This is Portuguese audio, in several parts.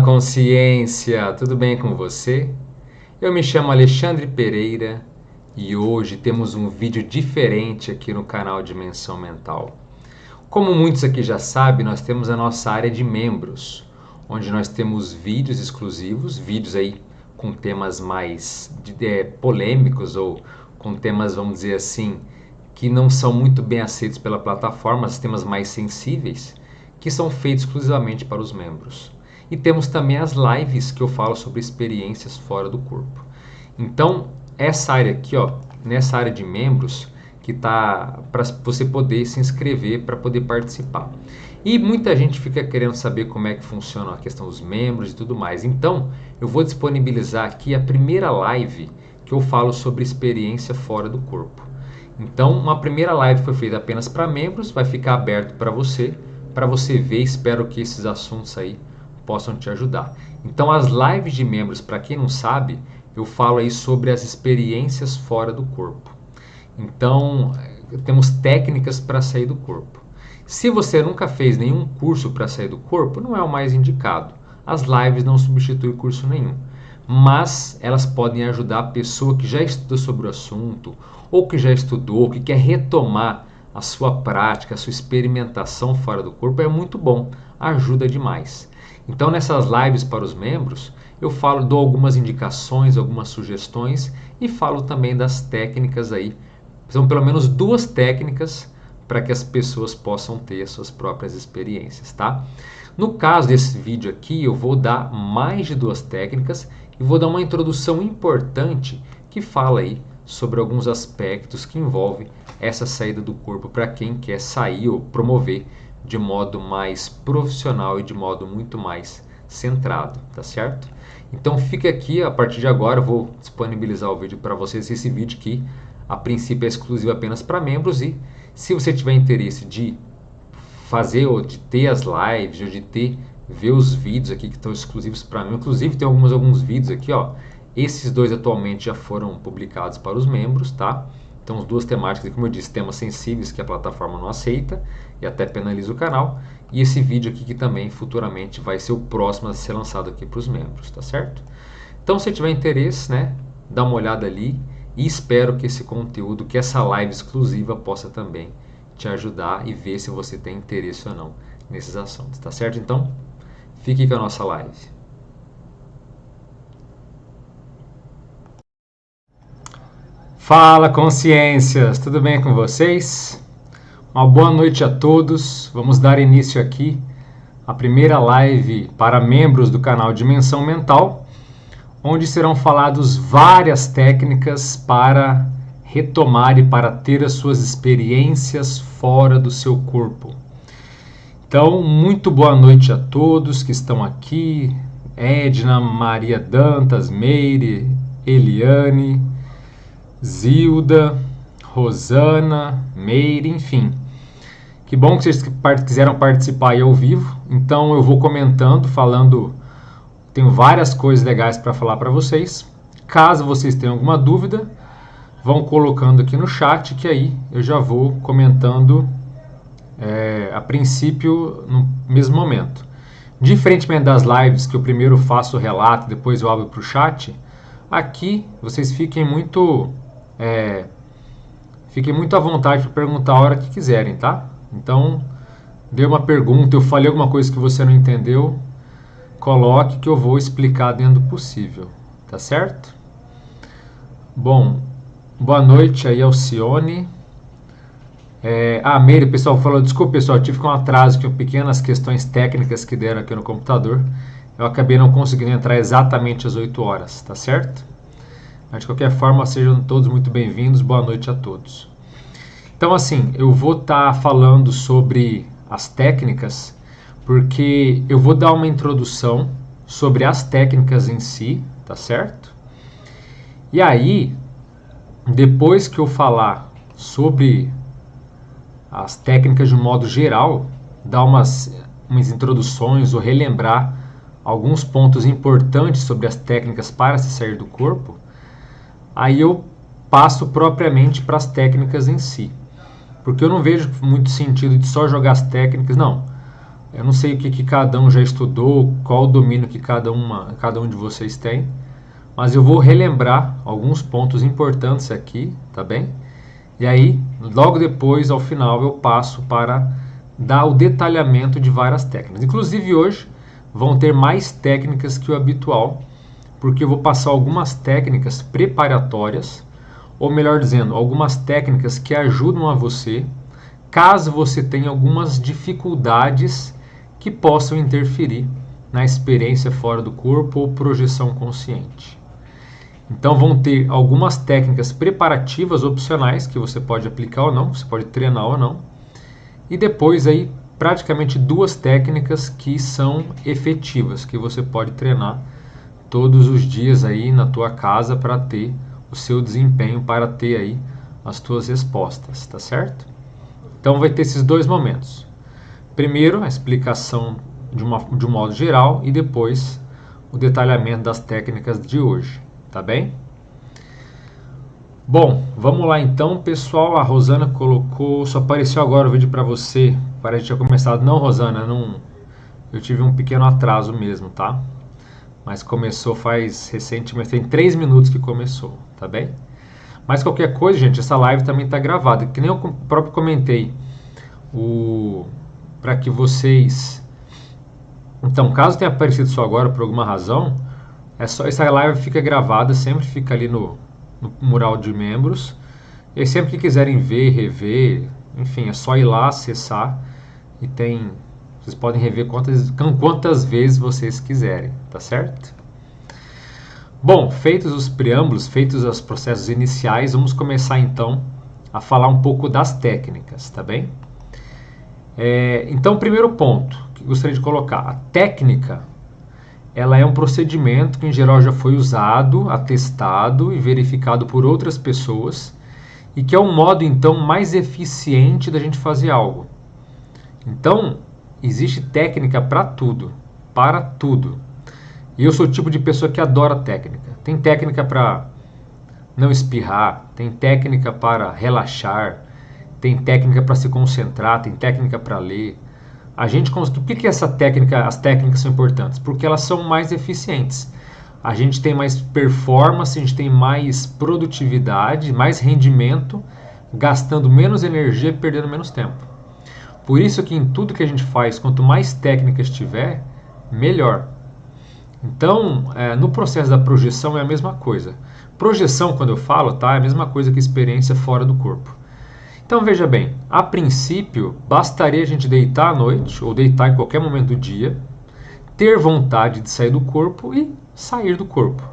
consciência, tudo bem com você? Eu me chamo Alexandre Pereira e hoje temos um vídeo diferente aqui no canal Dimensão Mental. Como muitos aqui já sabem, nós temos a nossa área de membros, onde nós temos vídeos exclusivos, vídeos aí com temas mais polêmicos ou com temas, vamos dizer assim, que não são muito bem aceitos pela plataforma, os temas mais sensíveis, que são feitos exclusivamente para os membros. E temos também as lives que eu falo sobre experiências fora do corpo. Então, essa área aqui, ó, nessa área de membros, que tá para você poder se inscrever para poder participar. E muita gente fica querendo saber como é que funciona a questão dos membros e tudo mais. Então, eu vou disponibilizar aqui a primeira live que eu falo sobre experiência fora do corpo. Então, uma primeira live foi feita apenas para membros, vai ficar aberto para você ver. Espero que esses assuntos aí possam te ajudar. Então, as lives de membros, para quem não sabe, eu falo aí sobre as experiências fora do corpo. Então, temos técnicas para sair do corpo. Se você nunca fez nenhum curso para sair do corpo, não é o mais indicado. As lives não substituem curso nenhum, mas elas podem ajudar a pessoa que já estudou sobre o assunto, ou que já estudou, que quer retomar a sua prática, a sua experimentação fora do corpo. É muito bom, ajuda demais. Então, nessas lives para os membros, eu dou algumas indicações, algumas sugestões e falo também das técnicas aí. São pelo menos 2 técnicas para que as pessoas possam ter as suas próprias experiências, tá? No caso desse vídeo aqui, eu vou dar mais de 2 técnicas e vou dar uma introdução importante que fala aí sobre alguns aspectos que envolvem essa saída do corpo para quem quer sair ou promover de modo mais profissional e de modo muito mais centrado, tá certo? Então fica aqui, a partir de agora eu vou disponibilizar o vídeo para vocês, esse vídeo que a princípio é exclusivo apenas para membros, e se você tiver interesse de fazer ou de ter as lives ou de ver os vídeos aqui que estão exclusivos para mim, inclusive tem alguns vídeos aqui, ó, esses 2 atualmente já foram publicados para os membros, tá? Então, as 2 temáticas, como eu disse, temas sensíveis que a plataforma não aceita e até penaliza o canal. E esse vídeo aqui que também futuramente vai ser o próximo a ser lançado aqui para os membros, tá certo? Então, se tiver interesse, né, dá uma olhada ali e espero que esse conteúdo, que essa live exclusiva possa também te ajudar e ver se você tem interesse ou não nesses assuntos, tá certo? Então, fique com a nossa live. Fala, consciências, tudo bem com vocês? Uma boa noite a todos. Vamos dar início aqui à primeira live para membros do canal Dimensão Mental, onde serão faladas várias técnicas para retomar e para ter as suas experiências fora do seu corpo. Então, muito boa noite a todos que estão aqui: Edna, Maria Dantas, Meire, Eliane, Zilda, Rosana, Meire, enfim. Que bom que vocês quiseram participar aí ao vivo. Então eu vou comentando, falando, tenho várias coisas legais para falar para vocês. Caso vocês tenham alguma dúvida, vão colocando aqui no chat, que aí eu já vou comentando a princípio no mesmo momento. Diferentemente das lives, que eu primeiro faço o relato, depois eu abro para o chat, aqui vocês fiquem muito à vontade para perguntar a hora que quiserem, tá? Então, dê uma pergunta, eu falei alguma coisa que você não entendeu, coloque que eu vou explicar dentro do possível, tá certo? Bom, boa noite aí, Alcione. Meire, o pessoal falou, desculpa pessoal, tive com um atraso, que pequenas questões técnicas que deram aqui no computador, eu acabei não conseguindo entrar exatamente às 8 horas, tá certo? Mas de qualquer forma, sejam todos muito bem-vindos, boa noite a todos. Então, assim, eu vou estar falando sobre as técnicas, porque eu vou dar uma introdução sobre as técnicas em si, tá certo? E aí, depois que eu falar sobre as técnicas de um modo geral, dar umas introduções ou relembrar alguns pontos importantes sobre as técnicas para se sair do corpo, aí eu passo propriamente para as técnicas em si. Porque eu não vejo muito sentido de só jogar as técnicas, não. Eu não sei o que cada um já estudou, qual o domínio que cada um de vocês tem, mas eu vou relembrar alguns pontos importantes aqui, tá bem? E aí, logo depois, ao final, eu passo para dar o detalhamento de várias técnicas. Inclusive hoje vão ter mais técnicas que o habitual, porque eu vou passar algumas técnicas preparatórias, ou melhor dizendo, algumas técnicas que ajudam a você, caso você tenha algumas dificuldades que possam interferir na experiência fora do corpo ou projeção consciente. Então vão ter algumas técnicas preparativas opcionais que você pode aplicar ou não, você pode treinar ou não. E depois aí praticamente duas técnicas que são efetivas, que você pode treinar todos os dias aí na tua casa para ter o seu desempenho, para ter aí as tuas respostas, tá certo? Então vai ter esses dois momentos. Primeiro, a explicação de um modo geral e depois o detalhamento das técnicas de hoje. Tá bem? Bom, vamos lá então, pessoal. A Rosana colocou, só apareceu agora o vídeo para você. Parece que tinha começado. Não, Rosana, não. Eu tive um pequeno atraso mesmo, tá? Mas começou faz recentemente, tem 3 minutos que começou, tá bem? Mas qualquer coisa, gente, essa live também tá gravada, que nem eu próprio comentei. Para que vocês. Então, caso tenha aparecido só agora por alguma razão, essa live fica gravada, sempre fica ali no mural de membros. E sempre que quiserem ver, rever, enfim, é só ir lá, acessar e vocês podem rever quantas vezes vocês quiserem, tá certo? Bom, feitos os preâmbulos, feitos os processos iniciais, vamos começar então a falar um pouco das técnicas, tá bem? Então, primeiro ponto que gostaria de colocar, a técnica ela é um procedimento que em geral já foi usado, atestado e verificado por outras pessoas e que é um modo então mais eficiente da gente fazer algo. Então, existe técnica para tudo. E eu sou o tipo de pessoa que adora técnica. Tem técnica para não espirrar, tem técnica para relaxar, tem técnica para se concentrar, tem técnica para ler. Por que as técnicas são importantes? Porque elas são mais eficientes. A gente tem mais performance, a gente tem mais produtividade, mais rendimento, gastando menos energia e perdendo menos tempo. Por isso que em tudo que a gente faz, quanto mais técnicas tiver, melhor. Então, no processo da projeção é a mesma coisa. Projeção, quando eu falo, tá, é a mesma coisa que experiência fora do corpo. Então veja bem, a princípio bastaria a gente deitar à noite ou deitar em qualquer momento do dia, ter vontade de sair do corpo e sair do corpo.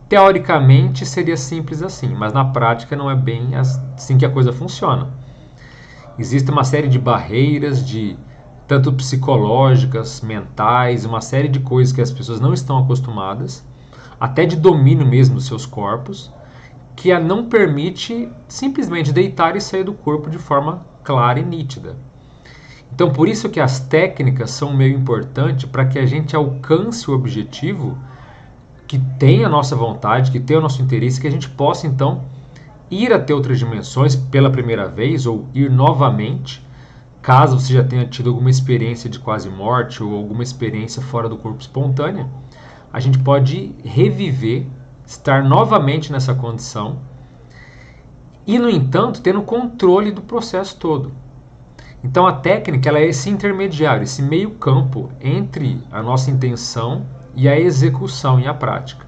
Teoricamente seria simples assim, mas na prática não é bem assim que a coisa funciona. Existe uma série de barreiras, tanto psicológicas, mentais, uma série de coisas que as pessoas não estão acostumadas, até de domínio mesmo dos seus corpos, que a não permite simplesmente deitar e sair do corpo de forma clara e nítida. Então, por isso que as técnicas são meio importantes para que a gente alcance o objetivo, que tenha a nossa vontade, que tenha o nosso interesse, que a gente possa, então, ir até outras dimensões pela primeira vez ou ir novamente, caso você já tenha tido alguma experiência de quase morte ou alguma experiência fora do corpo espontânea, a gente pode reviver, estar novamente nessa condição e, no entanto, tendo controle do processo todo. Então a técnica ela é esse intermediário, esse meio campo entre a nossa intenção e a execução e a prática.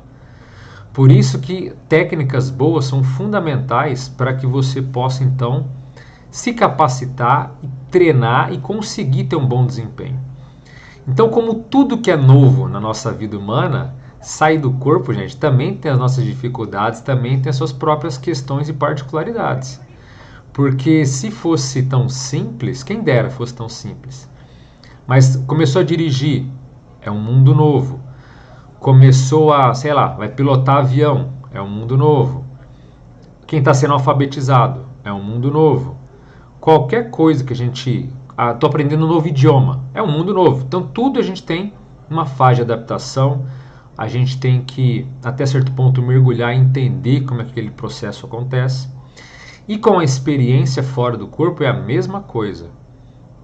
Por isso que técnicas boas são fundamentais para que você possa então se capacitar, treinar e conseguir ter um bom desempenho. Então, como tudo que é novo na nossa vida humana, sair do corpo, gente, também tem as nossas dificuldades, também tem as suas próprias questões e particularidades. Porque se fosse tão simples, quem dera fosse tão simples. Mas começou a dirigir, é um mundo novo. Começou a, sei lá, vai pilotar avião, é um mundo novo. Quem está sendo alfabetizado, é um mundo novo. Qualquer coisa que a gente... Estou aprendendo um novo idioma, é um mundo novo. Então tudo a gente tem uma fase de adaptação, a gente tem que, até certo ponto, mergulhar e entender como é que aquele processo acontece. E com a experiência fora do corpo é a mesma coisa.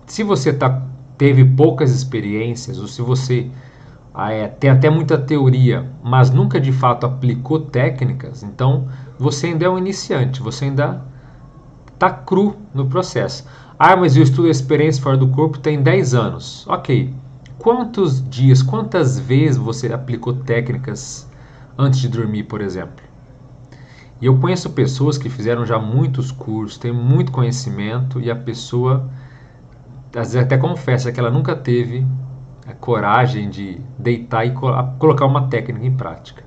Se você está teve poucas experiências, ou se você tem até muita teoria, mas nunca de fato aplicou técnicas, então você ainda é um iniciante, você ainda está cru no processo. Ah, mas eu estudo a experiência fora do corpo tem 10 anos. Ok. Quantos dias, quantas vezes você aplicou técnicas antes de dormir, por exemplo? E eu conheço pessoas que fizeram já muitos cursos, têm muito conhecimento e a pessoa às vezes até confessa que ela nunca teve a coragem de deitar e colocar uma técnica em prática.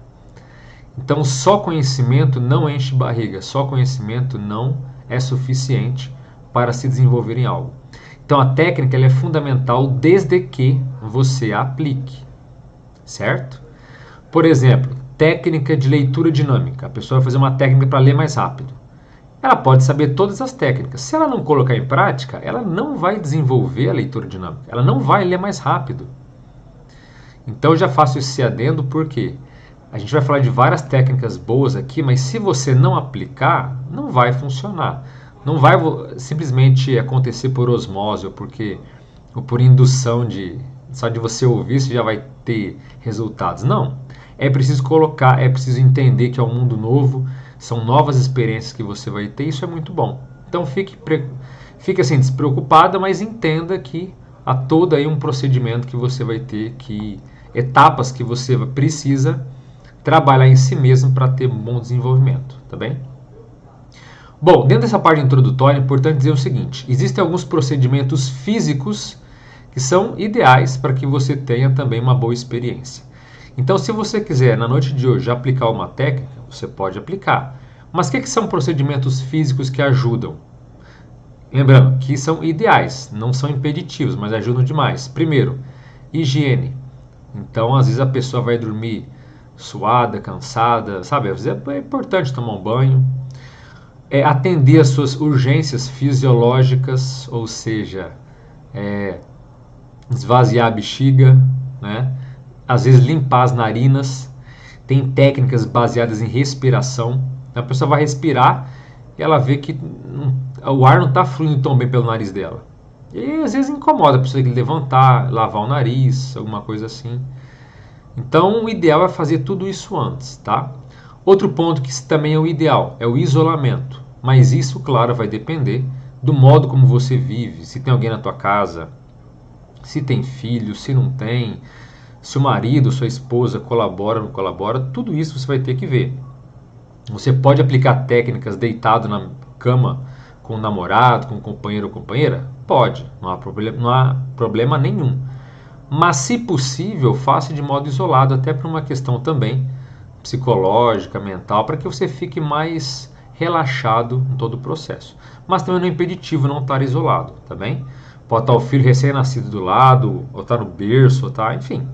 Então, só conhecimento não enche barriga, só conhecimento não é suficiente para se desenvolver em algo. Então, a técnica ela é fundamental desde que você a aplique, certo? Por exemplo, técnica de leitura dinâmica. A pessoa vai fazer uma técnica para ler mais rápido. Ela pode saber todas as técnicas. Se ela não colocar em prática, ela não vai desenvolver a leitura dinâmica. Ela não vai ler mais rápido. Então, eu já faço esse adendo porque a gente vai falar de várias técnicas boas aqui, mas se você não aplicar, não vai funcionar. Não vai simplesmente acontecer por osmose ou por indução só de você ouvir você já vai ter resultados. Não. É preciso colocar, é preciso entender que é um mundo novo, são novas experiências que você vai ter, isso é muito bom. Então fique assim despreocupada, mas entenda que há todo aí um procedimento que você vai ter, etapas que você precisa trabalhar em si mesmo para ter bom desenvolvimento, tá bem? Bom, dentro dessa parte introdutória é importante dizer o seguinte, existem alguns procedimentos físicos que são ideais para que você tenha também uma boa experiência. Então, se você quiser, na noite de hoje, aplicar uma técnica, você pode aplicar. Mas o que são procedimentos físicos que ajudam? Lembrando que são ideais, não são impeditivos, mas ajudam demais. Primeiro, higiene. Então, às vezes a pessoa vai dormir suada, cansada, sabe? Às vezes é importante tomar um banho. Atender às suas urgências fisiológicas, ou seja, esvaziar a bexiga, né? Às vezes limpar as narinas. Tem técnicas baseadas em respiração. A pessoa vai respirar e ela vê que o ar não está fluindo tão bem pelo nariz dela. E às vezes incomoda, a pessoa tem que levantar, lavar o nariz, alguma coisa assim. Então o ideal é fazer tudo isso antes, tá? Outro ponto que também é o ideal é o isolamento. Mas isso, claro, vai depender do modo como você vive. Se tem alguém na tua casa, se tem filho, se não tem, se o marido, sua esposa colabora ou não colabora, tudo isso você vai ter que ver. Você pode aplicar técnicas deitado na cama com o namorado, com o companheiro ou companheira? Pode, não há problema nenhum. Mas, se possível, faça de modo isolado, até por uma questão também psicológica, mental, para que você fique mais relaxado em todo o processo. Mas também não é impeditivo não estar isolado, tá bem? Pode estar o filho recém-nascido do lado, ou estar no berço, ou tá, enfim.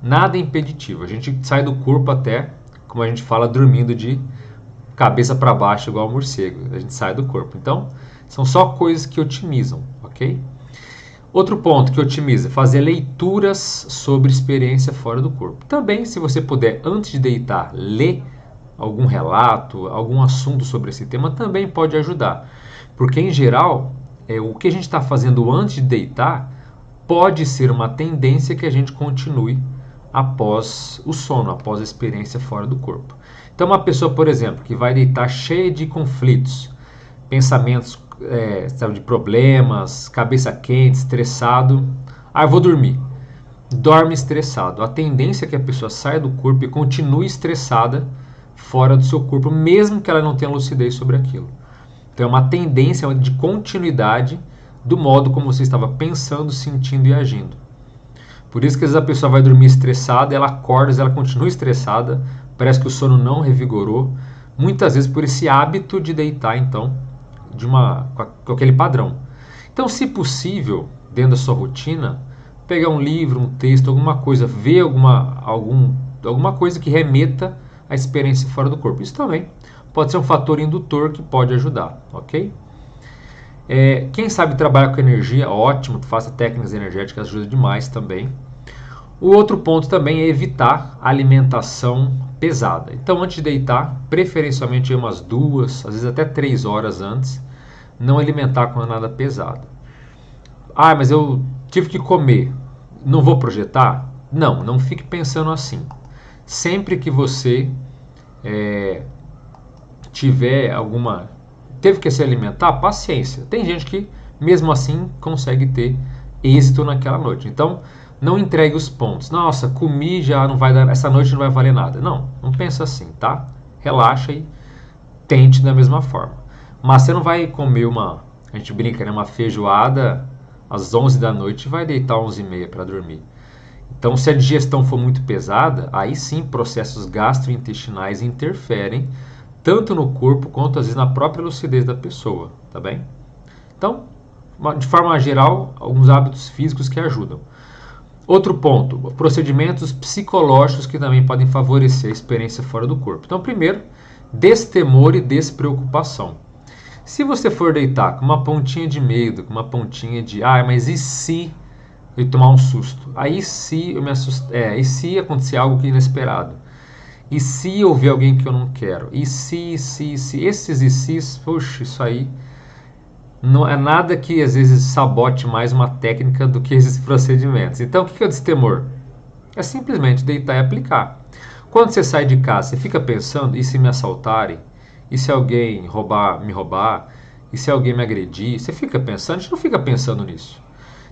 Nada é impeditivo. A gente sai do corpo até, como a gente fala, dormindo de cabeça para baixo, igual o morcego. A gente sai do corpo. Então, são só coisas que otimizam, ok? Outro ponto que otimiza, fazer leituras sobre experiência fora do corpo. Também, se você puder, antes de deitar, ler algum relato, algum assunto sobre esse tema, também pode ajudar. Porque, em geral, o que a gente está fazendo antes de deitar pode ser uma tendência que a gente continue após o sono, após a experiência fora do corpo. Então, uma pessoa, por exemplo, que vai deitar cheia de conflitos, pensamentos de problemas, cabeça quente, estressado, eu vou dormir. Dorme estressado. A tendência é que a pessoa saia do corpo e continue estressada fora do seu corpo, mesmo que ela não tenha lucidez sobre aquilo. Então, é uma tendência de continuidade do modo como você estava pensando, sentindo e agindo. Por isso que às vezes a pessoa vai dormir estressada, ela acorda, ela continua estressada, parece que o sono não revigorou, muitas vezes por esse hábito de deitar, então, com aquele padrão. Então, se possível, dentro da sua rotina, pegar um livro, um texto, alguma coisa, ver alguma coisa que remeta à experiência fora do corpo. Isso também pode ser um fator indutor que pode ajudar, ok? Quem sabe trabalhar com energia, ótimo, faça técnicas energéticas, ajuda demais também. O outro ponto também é evitar alimentação pesada. Então, antes de deitar, preferencialmente umas 2, às vezes até 3 horas antes, não alimentar com nada pesado. Mas eu tive que comer, não vou projetar? Não, não fique pensando assim. Sempre que você tiver teve que se alimentar, paciência. Tem gente que mesmo assim consegue ter êxito naquela noite. Então, não entregue os pontos. Nossa, comi, já não vai dar, essa noite não vai valer nada. Não, não pensa assim, tá? Relaxa e tente da mesma forma. Mas você não vai comer a gente brinca, né, uma feijoada às 11 da noite e vai deitar às 11h30 para dormir. Então, se a digestão for muito pesada, aí sim processos gastrointestinais interferem tanto no corpo quanto às vezes na própria lucidez da pessoa, tá bem? Então, de forma geral, alguns hábitos físicos que ajudam. Outro ponto, procedimentos psicológicos que também podem favorecer a experiência fora do corpo. Então, primeiro, destemor e despreocupação. Se você for deitar com uma pontinha de medo, com uma pontinha de, mas e se eu tomar um susto? Aí se eu me assustar, e se acontecer algo que é inesperado? E se eu ver alguém que eu não quero? E se, esses e se, puxa, isso aí não é nada que às vezes sabote mais uma técnica do que esses procedimentos. Então, o que é o destemor? É simplesmente deitar e aplicar. Quando você sai de casa, você fica pensando, e se me assaltarem? E se alguém me roubar? E se alguém me agredir? Você fica pensando? A gente não fica pensando nisso.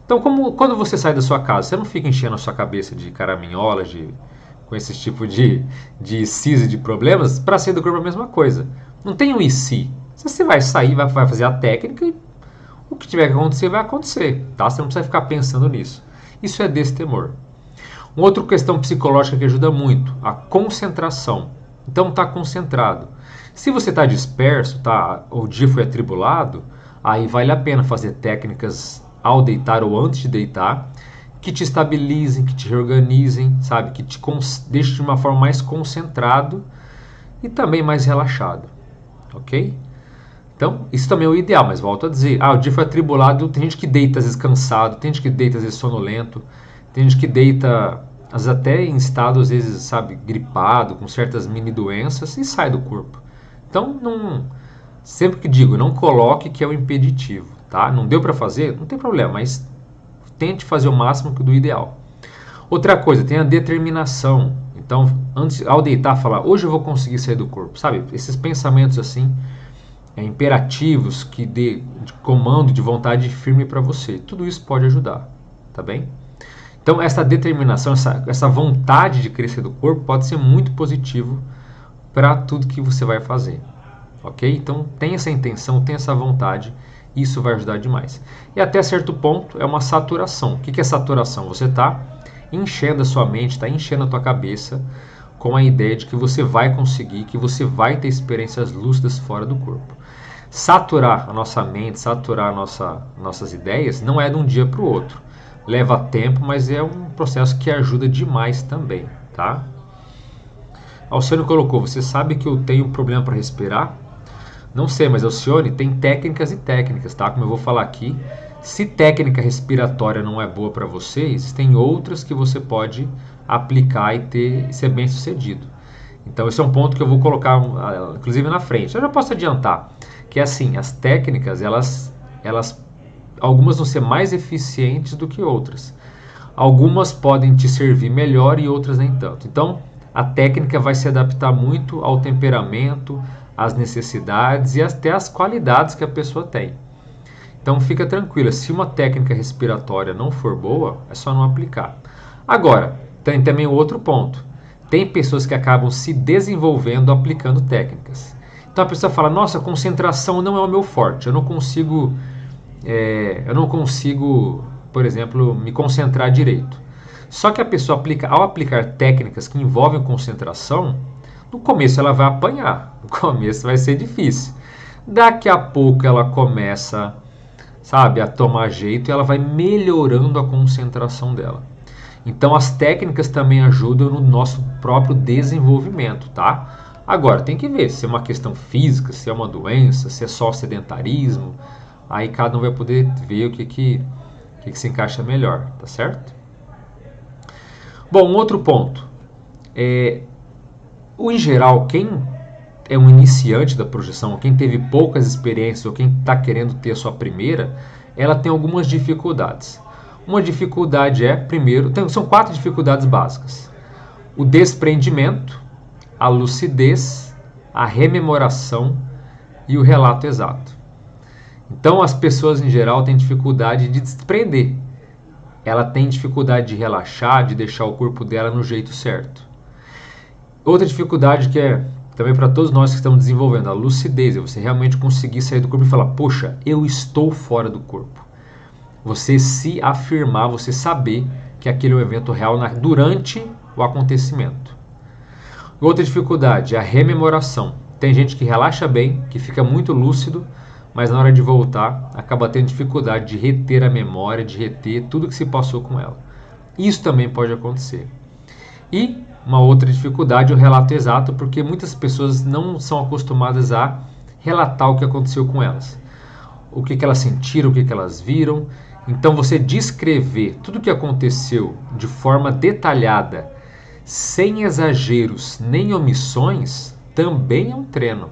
Então, quando você sai da sua casa, você não fica enchendo a sua cabeça de caraminholas, com esse tipo de cis e de problemas. Para sair do corpo é a mesma coisa. Não tem um e se. Você vai sair, vai fazer a técnica e o que tiver que acontecer, vai acontecer. Tá? Você não precisa ficar pensando nisso. Isso é destemor. Uma outra questão psicológica que ajuda muito, a concentração. Então, está concentrado. Se você está disperso, o dia foi atribulado, aí vale a pena fazer técnicas ao deitar ou antes de deitar, que te estabilizem, que te reorganizem, sabe? Que te deixem de uma forma mais concentrado e também mais relaxado, ok? Então, isso também é o ideal, mas volto a dizer, o dia foi atribulado, tem gente que deita às vezes cansado, tem gente que deita às vezes sonolento, tem gente que deita às vezes até em estado, às vezes, sabe, gripado, com certas mini doenças e sai do corpo. Então, sempre que digo, não coloque que é o impeditivo, tá? Não deu para fazer? Não tem problema, mas tente fazer o máximo do ideal. Outra coisa, tenha determinação. Então, ao deitar, falar, hoje eu vou conseguir sair do corpo, sabe? Esses pensamentos assim, imperativos, que dê de comando, de vontade firme para você. Tudo isso pode ajudar, tá bem? Então, essa determinação, essa vontade de crescer do corpo pode ser muito positivo para tudo que você vai fazer, ok? Então, tem essa intenção, tem essa vontade, isso vai ajudar demais. E até certo ponto é uma saturação. O que é saturação? Você está enchendo a sua mente, está enchendo a tua cabeça com a ideia de que você vai conseguir, que você vai ter experiências lúcidas fora do corpo. Saturar a nossa mente, saturar nossas ideias, não é de um dia para o outro. Leva tempo, mas é um processo que ajuda demais também, tá? Alcione colocou, você sabe que eu tenho um problema para respirar? Não sei, mas Alcione, tem técnicas e técnicas, tá? Como eu vou falar aqui, se técnica respiratória não é boa para você, existem outras que você pode aplicar e ser bem sucedido. Então esse é um ponto que eu vou colocar, inclusive, na frente. Eu já posso adiantar que assim, as técnicas, algumas vão ser mais eficientes do que outras. Algumas podem te servir melhor e outras nem tanto. Então, a técnica vai se adaptar muito ao temperamento, às necessidades e até às qualidades que a pessoa tem. Então, fica tranquila, se uma técnica respiratória não for boa, é só não aplicar. Agora, tem também outro ponto. Tem pessoas que acabam se desenvolvendo aplicando técnicas. Então, a pessoa fala, nossa, concentração não é o meu forte, eu não consigo, por exemplo, me concentrar direito. Só que a pessoa ao aplicar técnicas que envolvem concentração, no começo ela vai apanhar, no começo vai ser difícil. Daqui a pouco ela começa, sabe, a tomar jeito e ela vai melhorando a concentração dela. Então as técnicas também ajudam no nosso próprio desenvolvimento, tá? Agora, tem que ver se é uma questão física, se é uma doença, se é só sedentarismo. Aí cada um vai poder ver o que se encaixa melhor, tá certo? Bom, um outro ponto. Em geral, quem é um iniciante da projeção, quem teve poucas experiências ou quem está querendo ter a sua primeira, ela tem algumas dificuldades. Uma dificuldade primeiro, são 4 dificuldades básicas: o desprendimento, a lucidez, a rememoração e o relato exato. Então as pessoas em geral têm dificuldade de desprender. Ela tem dificuldade de relaxar, de deixar o corpo dela no jeito certo. Outra dificuldade que é também para todos nós que estamos desenvolvendo, a lucidez, é você realmente conseguir sair do corpo e falar, poxa, eu estou fora do corpo. Você se afirmar, você saber que aquele é um evento real durante o acontecimento. Outra dificuldade é a rememoração. Tem gente que relaxa bem, que fica muito lúcido, mas na hora de voltar acaba tendo dificuldade de reter a memória, de reter tudo que se passou com ela. Isso também pode acontecer. E uma outra dificuldade é o relato exato, porque muitas pessoas não são acostumadas a relatar o que aconteceu com elas. O que elas sentiram, o que elas viram. Então você descrever tudo o que aconteceu de forma detalhada, sem exageros nem omissões, também é um treino.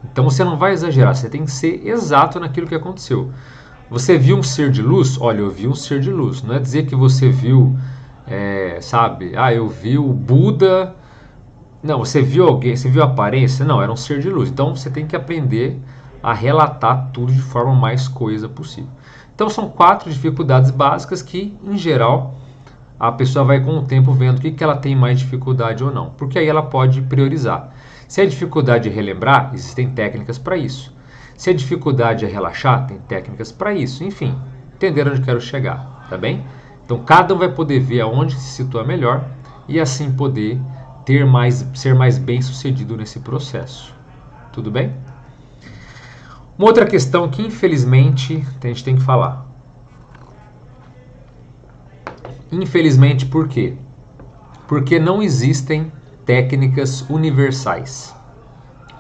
Então você não vai exagerar, você tem que ser exato naquilo que aconteceu. Você viu um ser de luz? Olha, eu vi um ser de luz. Não é dizer que você viu, eu vi o Buda. Não, você viu alguém, você viu a aparência? Não, era um ser de luz. Então você tem que aprender a relatar tudo de forma mais coesa possível. Então são 4 dificuldades básicas que, em geral, a pessoa vai com o tempo vendo o que ela tem mais dificuldade ou não. Porque aí ela pode priorizar. Se a dificuldade é relembrar, existem técnicas para isso. Se a dificuldade é relaxar, tem técnicas para isso. Enfim, entenderam onde eu quero chegar, tá bem? Então cada um vai poder ver aonde se situa melhor e assim poder ser mais bem sucedido nesse processo. Tudo bem? Uma outra questão que infelizmente a gente tem que falar. Infelizmente por quê? Porque não existem técnicas universais.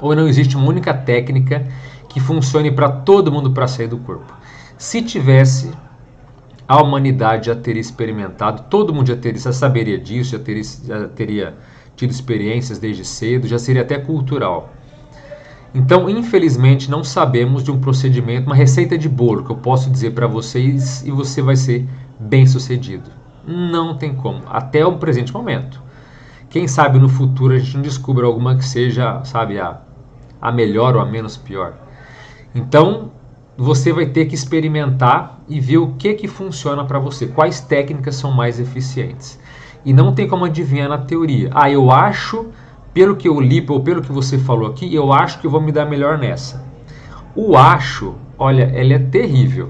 Ou não existe uma única técnica que funcione para todo mundo para sair do corpo. Se tivesse, a humanidade já teria experimentado, todo mundo já saberia disso, já teria tido experiências desde cedo, já seria até cultural. Então, infelizmente, não sabemos de um procedimento, uma receita de bolo que eu posso dizer para vocês e você vai ser bem sucedido. Não tem como, até o presente momento. Quem sabe no futuro a gente não descubra alguma que seja, sabe, a melhor ou a menos pior. Então, você vai ter que experimentar e ver o que funciona para você, quais técnicas são mais eficientes. E não tem como adivinhar na teoria. Eu acho, pelo que eu li ou pelo que você falou aqui, eu acho que eu vou me dar melhor nessa. O acho, olha, ele é terrível.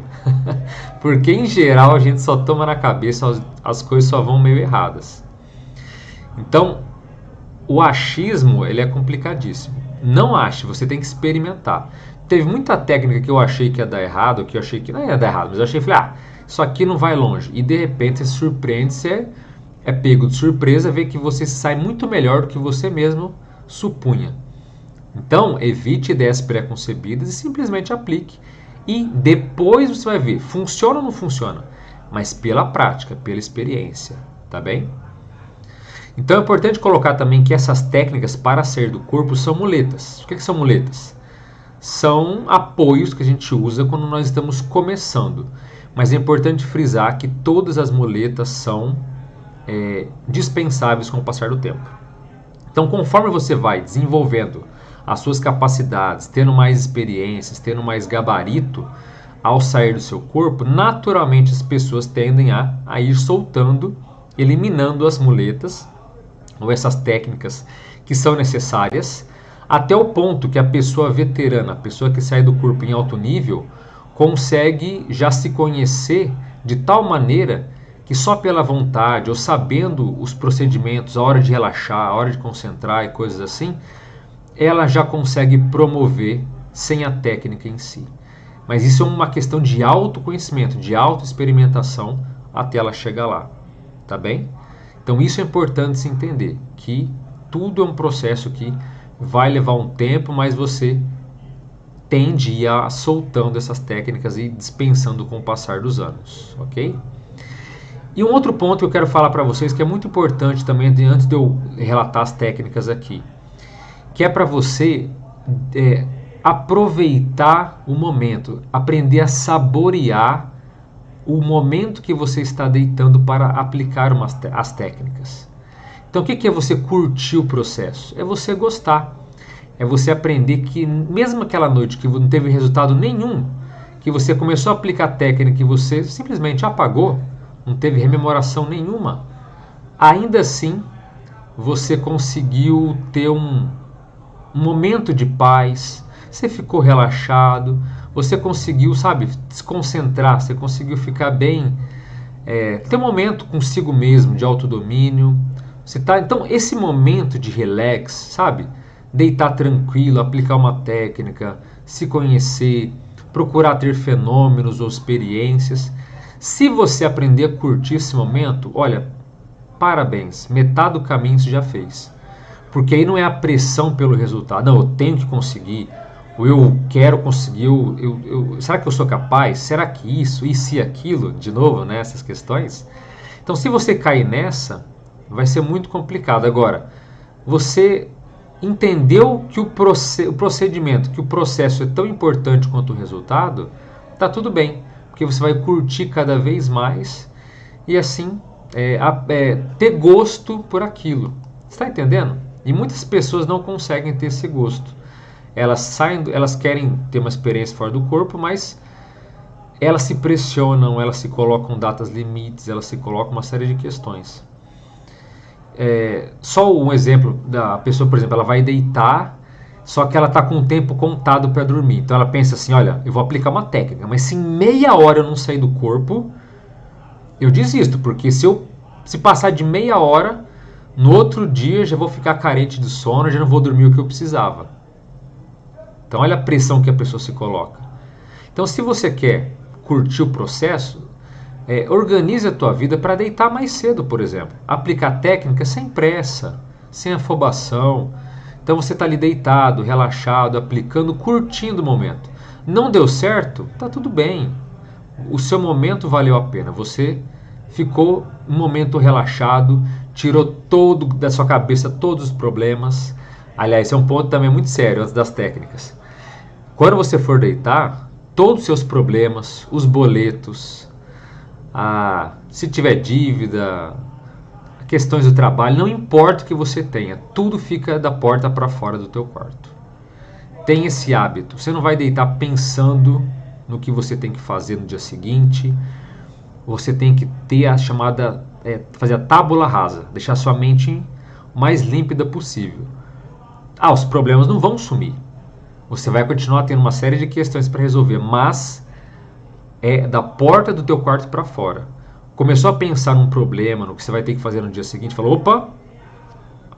Porque em geral a gente só toma na cabeça, as coisas só vão meio erradas. Então, o achismo, ele é complicadíssimo. Não ache, você tem que experimentar. Teve muita técnica que eu achei que ia dar errado, que eu achei que não ia dar errado, mas eu achei, isso aqui não vai longe. E de repente você se surpreende, você é pego de surpresa, vê que você sai muito melhor do que você mesmo supunha. Então, evite ideias pré-concebidas e simplesmente aplique. E depois você vai ver, funciona ou não funciona, mas pela prática, pela experiência, tá bem? Então é importante colocar também que essas técnicas para sair do corpo são muletas. O que são muletas? São apoios que a gente usa quando nós estamos começando. Mas é importante frisar que todas as muletas são dispensáveis com o passar do tempo. Então, conforme você vai desenvolvendo as suas capacidades, tendo mais experiências, tendo mais gabarito ao sair do seu corpo, naturalmente as pessoas tendem a ir soltando, eliminando as muletas ou essas técnicas que são necessárias, até o ponto que a pessoa veterana, a pessoa que sai do corpo em alto nível, consegue já se conhecer de tal maneira que só pela vontade ou sabendo os procedimentos, a hora de relaxar, a hora de concentrar e coisas assim, ela já consegue promover sem a técnica em si. Mas isso é uma questão de autoconhecimento, de autoexperimentação até ela chegar lá, tá bem? Então isso é importante se entender, que tudo é um processo que vai levar um tempo, mas você tende a ir soltando essas técnicas e dispensando com o passar dos anos, ok? E um outro ponto que eu quero falar para vocês, que é muito importante também, antes de eu relatar as técnicas aqui, que é para você aproveitar o momento, aprender a saborear o momento que você está deitando para aplicar as técnicas. Então, o que é você curtir o processo? É você gostar. É você aprender que, mesmo aquela noite que não teve resultado nenhum, que você começou a aplicar a técnica e você simplesmente apagou, não teve rememoração nenhuma, ainda assim você conseguiu ter um momento de paz, você ficou relaxado, você conseguiu, sabe, se concentrar, você conseguiu ficar bem, ter um momento consigo mesmo, de autodomínio. Então, esse momento de relax, sabe? Deitar tranquilo, aplicar uma técnica, se conhecer, procurar ter fenômenos ou experiências. Se você aprender a curtir esse momento, olha, parabéns, metade do caminho você já fez. Porque aí não é a pressão pelo resultado, não, eu tenho que conseguir, ou eu quero conseguir, será que eu sou capaz? Será que isso e aquilo? De novo, né, essas questões. Então, se você cair nessa, vai ser muito complicado. Agora, você entendeu que o procedimento, que o processo é tão importante quanto o resultado, tá tudo bem, porque você vai curtir cada vez mais e assim ter gosto por aquilo. Você está entendendo? E muitas pessoas não conseguem ter esse gosto. Elas querem ter uma experiência fora do corpo, mas elas se pressionam, elas se colocam datas limites, elas se colocam uma série de questões. Só um exemplo da pessoa, por exemplo, ela vai deitar, só que ela está com o tempo contado para dormir. Então ela pensa assim, olha, eu vou aplicar uma técnica, mas se em meia hora eu não sair do corpo, eu desisto, porque se passar de meia hora, no outro dia já vou ficar carente de sono, já não vou dormir o que eu precisava. Então olha a pressão que a pessoa se coloca. Então se você quer curtir o processo, organize a tua vida para deitar mais cedo, por exemplo. Aplicar técnica sem pressa, sem afobação. Então você está ali deitado, relaxado, aplicando, curtindo o momento. Não deu certo? Tá tudo bem. O seu momento valeu a pena. Você ficou um momento relaxado, tirou todo da sua cabeça todos os problemas. Aliás, esse é um ponto também muito sério antes das técnicas. Quando você for deitar, todos os seus problemas, os boletos, se tiver dívida, questões do trabalho, não importa o que você tenha, tudo fica da porta para fora do teu quarto. Tem esse hábito. Você não vai deitar pensando no que você tem que fazer no dia seguinte. Você tem que ter a chamada, fazer a tábula rasa, deixar sua mente o mais límpida possível. Os problemas não vão sumir. Você vai continuar tendo uma série de questões para resolver, mas é da porta do teu quarto para fora. Começou a pensar num problema, no que você vai ter que fazer no dia seguinte, falou, opa,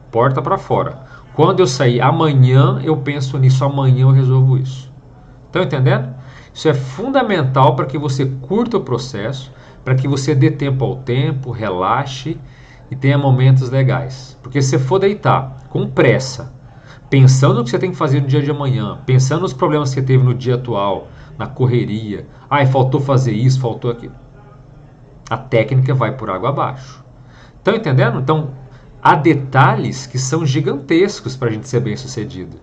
porta para fora. Quando eu sair amanhã, eu penso nisso, amanhã eu resolvo isso. Estão entendendo? Isso é fundamental para que você curta o processo, para que você dê tempo ao tempo, relaxe e tenha momentos legais. Porque se você for deitar com pressa, pensando no que você tem que fazer no dia de amanhã, pensando nos problemas que você teve no dia atual, na correria, faltou fazer isso, faltou aquilo, a técnica vai por água abaixo. Estão entendendo? Então, há detalhes que são gigantescos para a gente ser bem sucedido.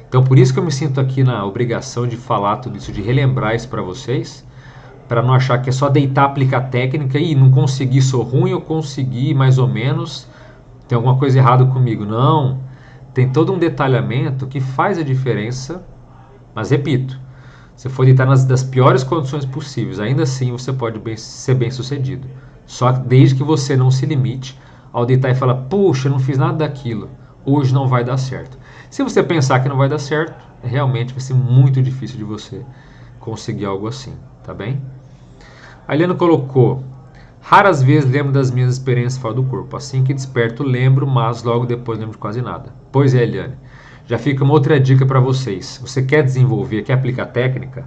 Então, por isso que eu me sinto aqui na obrigação de falar tudo isso, de relembrar isso para vocês, para não achar que é só deitar, aplicar técnica e não conseguir, sou ruim, eu consegui mais ou menos, tem alguma coisa errada comigo. Não, tem todo um detalhamento que faz a diferença, mas repito, se for deitar das piores condições possíveis, ainda assim você pode ser bem sucedido. Só desde que você não se limite ao deitar e falar, puxa, eu não fiz nada daquilo, hoje não vai dar certo. Se você pensar que não vai dar certo, realmente vai ser muito difícil de você conseguir algo assim, tá bem? A Eliana colocou, raras vezes lembro das minhas experiências fora do corpo, assim que desperto lembro, mas logo depois lembro de quase nada. Pois é, Eliane, já fica uma outra dica para vocês. Você quer desenvolver, quer aplicar técnica?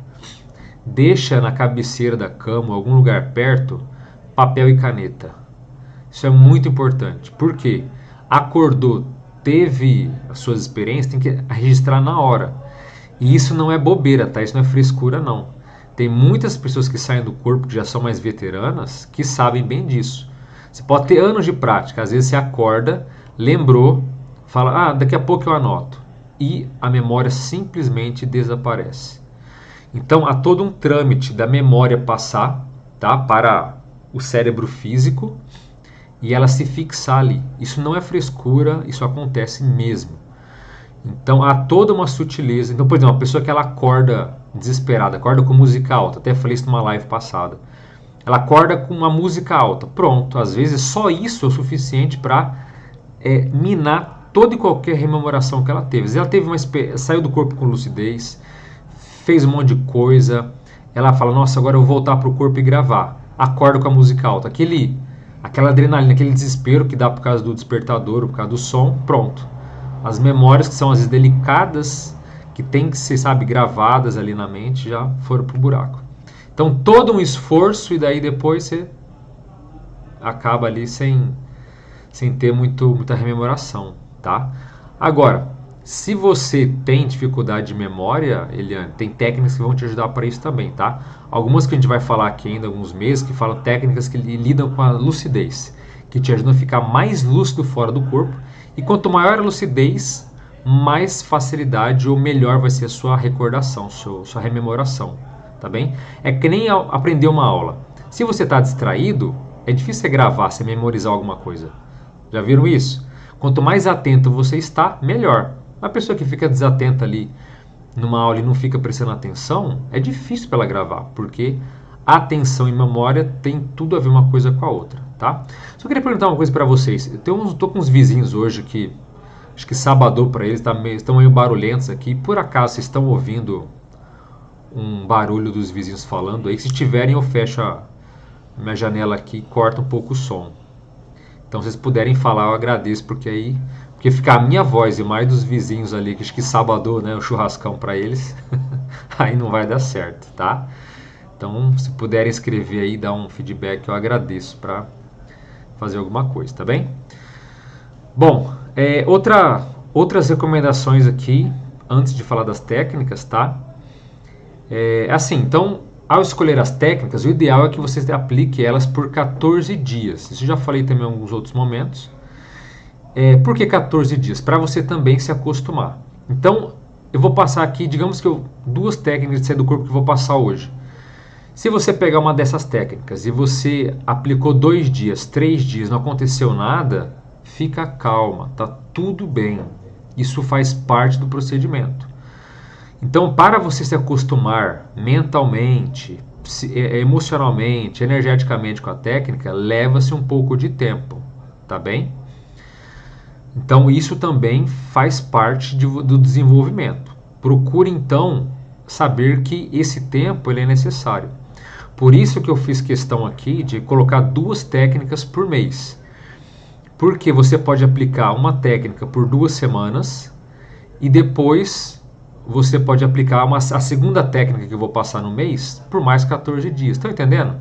Deixa na cabeceira da cama, algum lugar perto, papel e caneta. Isso é muito importante. Por quê? Acordou, teve as suas experiências, tem que registrar na hora. E isso não é bobeira, tá? Isso não é frescura, não. Tem muitas pessoas que saem do corpo, que já são mais veteranas, que sabem bem disso. Você pode ter anos de prática. Às vezes você acorda, lembrou, fala, daqui a pouco eu anoto. E a memória simplesmente desaparece. Então há todo um trâmite da memória passar tá? Para o cérebro físico e ela se fixar ali. Isso não é frescura, isso acontece mesmo. Então há toda uma sutileza. Então, por exemplo, uma pessoa que ela acorda desesperada, acorda com música alta, até falei isso numa live passada. Ela acorda com uma música alta, pronto. Às vezes só isso é o suficiente para minar toda e qualquer rememoração que ela teve. Às vezes ela teve saiu do corpo com lucidez, fez um monte de coisa. Ela fala, nossa, agora eu vou voltar para o corpo e gravar. Acorda com a música alta. Aquela adrenalina, aquele desespero que dá por causa do despertador, por causa do som, pronto. As memórias que são às vezes delicadas, que tem que ser, sabe, gravadas ali na mente, já foram pro buraco. Então todo um esforço e daí depois você acaba ali sem ter muita rememoração, tá? Agora, se você tem dificuldade de memória, Eliane, tem técnicas que vão te ajudar para isso também, tá? Algumas que a gente vai falar aqui ainda alguns meses, que falam técnicas que lidam com a lucidez, que te ajudam a ficar mais lúcido fora do corpo. E quanto maior a lucidez, mais facilidade ou melhor vai ser a sua recordação, sua rememoração, tá bem? É que nem aprender uma aula. Se você está distraído, é difícil você gravar, você memorizar alguma coisa. Já viram isso? Quanto mais atento você está, melhor. Uma pessoa que fica desatenta ali numa aula e não fica prestando atenção, é difícil para ela gravar, porque atenção e memória tem tudo a ver uma coisa com a outra, tá? Só queria perguntar uma coisa para vocês. Tô com uns vizinhos hoje que acho que sabadou para eles, estão meio barulhentos aqui. Por acaso vocês estão ouvindo um barulho dos vizinhos falando aí? Se tiverem, eu fecho a minha janela aqui e corto um pouco o som. Então, se vocês puderem falar, eu agradeço, porque ficar a minha voz e mais dos vizinhos ali, que acho que sabadou, né, o churrascão para eles, aí não vai dar certo, tá? Então, se puderem escrever aí, dar um feedback, eu agradeço para fazer alguma coisa, tá bem? Bom, outras recomendações aqui, antes de falar das técnicas, tá? Assim, então, ao escolher as técnicas, o ideal é que você aplique elas por 14 dias. Isso eu já falei também em alguns outros momentos. Por que 14 dias? Para você também se acostumar. Então, eu vou passar aqui, digamos que duas técnicas de sair do corpo que eu vou passar hoje. Se você pegar uma dessas técnicas e você aplicou 2 dias, 3 dias, não aconteceu nada, fica calma, tá tudo bem. Isso faz parte do procedimento. Então, para você se acostumar mentalmente, emocionalmente, energeticamente com a técnica, leva-se um pouco de tempo, tá bem? Então, isso também faz parte do desenvolvimento. Procure, então, saber que esse tempo ele é necessário. Por isso que eu fiz questão aqui de colocar 2 técnicas por mês. Porque você pode aplicar uma técnica por 2 semanas e depois você pode aplicar a segunda técnica que eu vou passar no mês por mais 14 dias. Estão entendendo?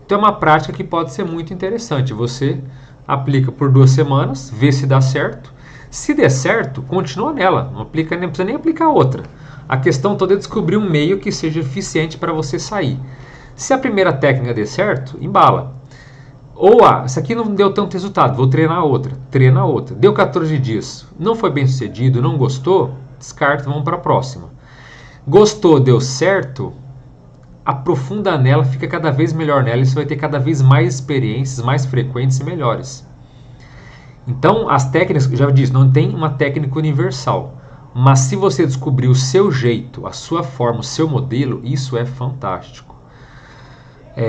Então é uma prática que pode ser muito interessante. Você aplica por 2 semanas, vê se dá certo. Se der certo, continua nela. Não precisa nem aplicar outra. A questão toda é descobrir um meio que seja eficiente para você sair. Se a primeira técnica der certo, embala. Ou, essa aqui não deu tanto resultado, vou treinar outra. Treina outra. Deu 14 dias, não foi bem sucedido, não gostou, descarta, vamos para a próxima. Gostou, deu certo, aprofunda nela, fica cada vez melhor nela e você vai ter cada vez mais experiências, mais frequentes e melhores. Então, as técnicas, já disse, não tem uma técnica universal. Mas se você descobrir o seu jeito, a sua forma, o seu modelo, isso é fantástico.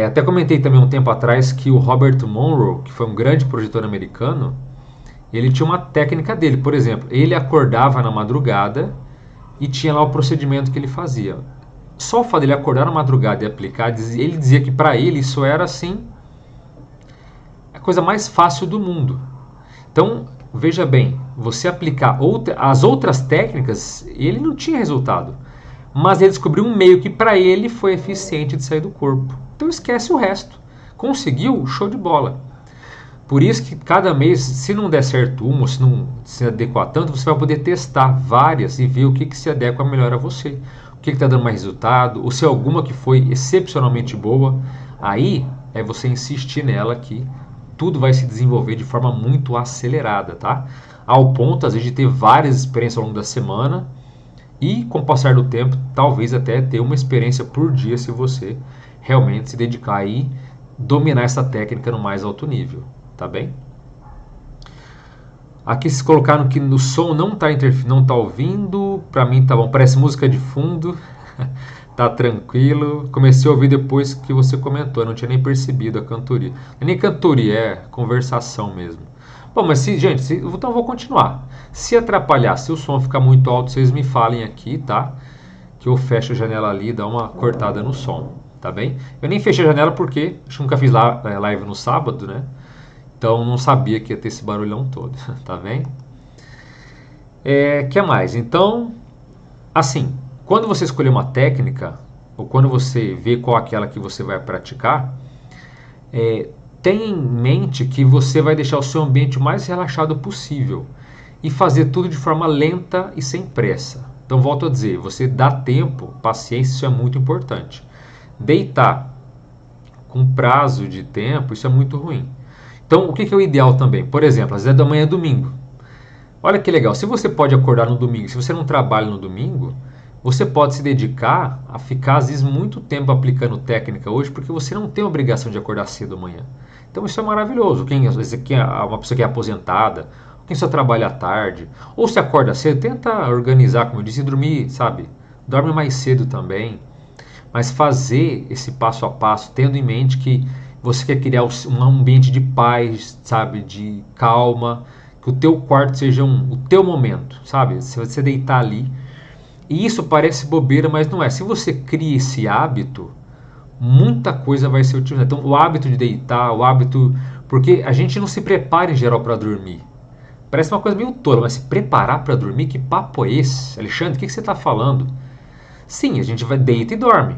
Até comentei também um tempo atrás que o Robert Monroe, que foi um grande projetor americano, ele tinha uma técnica dele. Por exemplo, ele acordava na madrugada e tinha lá o procedimento que ele fazia. Só o fato dele acordar na madrugada e aplicar, ele dizia que para ele isso era assim a coisa mais fácil do mundo. Então, veja bem, você aplicar as outras técnicas, ele não tinha resultado. Mas ele descobriu um meio que para ele foi eficiente de sair do corpo. Então esquece o resto. Conseguiu? Show de bola. Por isso que cada mês, se não der certo uma, se não se adequar tanto, você vai poder testar várias e ver o que se adequa melhor a você. O que está dando mais resultado, ou se alguma que foi excepcionalmente boa. Aí é você insistir nela que tudo vai se desenvolver de forma muito acelerada, tá? Ao ponto, às vezes, de ter várias experiências ao longo da semana e, com o passar do tempo, talvez até ter uma experiência por dia se você realmente se dedicar aí dominar essa técnica no mais alto nível, tá bem? Aqui se colocaram que no som não tá ouvindo, pra mim tá bom, parece música de fundo, tá tranquilo. Comecei a ouvir depois que você comentou, eu não tinha nem percebido a cantoria. Não é nem cantoria, é conversação mesmo. Bom, mas então eu vou continuar. Se atrapalhar, se o som ficar muito alto, vocês me falem aqui, tá? Que eu fecho a janela ali e dá uma cortada no som, tá bem? Eu nem fechei a janela porque acho que nunca fiz live no sábado, né? Então não sabia que ia ter esse barulhão todo, tá bem? Que mais? Então, assim, quando você escolher uma técnica, ou quando você vê qual é aquela que você vai praticar, tenha em mente que você vai deixar o seu ambiente o mais relaxado possível e fazer tudo de forma lenta e sem pressa. Então, volto a dizer, você dá tempo, paciência, isso é muito importante. Deitar com prazo de tempo, isso é muito ruim. Então, o que é o ideal também? Por exemplo, às vezes da manhã é domingo. Olha que legal, se você pode acordar no domingo, se você não trabalha no domingo, você pode se dedicar a ficar, às vezes, muito tempo aplicando técnica hoje, porque você não tem a obrigação de acordar cedo amanhã. Então, isso é maravilhoso. Às vezes, quem é uma pessoa que é aposentada, quem só trabalha à tarde, ou se acorda cedo, tenta organizar, como eu disse, e dormir, sabe? Dorme mais cedo também. Mas fazer esse passo a passo, tendo em mente que você quer criar um ambiente de paz, sabe? De calma, que o teu quarto seja o teu momento, sabe? Se você deitar ali. E isso parece bobeira, mas não é. Se você cria esse hábito, muita coisa vai ser utilizada. Então, o hábito de deitar, o hábito... Porque a gente não se prepara em geral para dormir. Parece uma coisa meio tola, mas se preparar para dormir, que papo é esse? Alexandre, o que você está falando? Sim, a gente deita e dorme.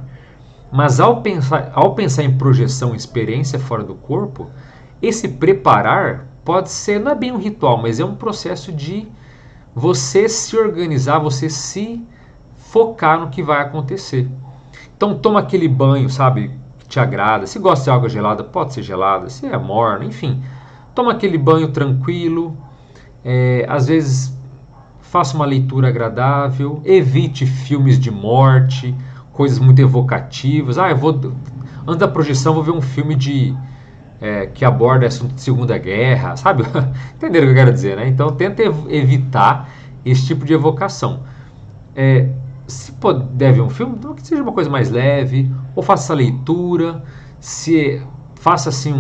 Mas ao pensar em projeção, experiência fora do corpo, esse preparar pode ser, não é bem um ritual, mas é um processo de você se organizar, você se focar no que vai acontecer. Então toma aquele banho, sabe, que te agrada. Se gosta de água gelada, pode ser gelada. Se é morna, enfim. Toma aquele banho tranquilo. Às vezes faça uma leitura agradável. Evite filmes de morte, coisas muito evocativas. Antes da projeção, vou ver um filme que aborda assunto de Segunda Guerra, sabe? Entenderam o que eu quero dizer, né? Então tenta evitar esse tipo de evocação. Se puder ver um filme, então que seja uma coisa mais leve, ou faça essa leitura, faça assim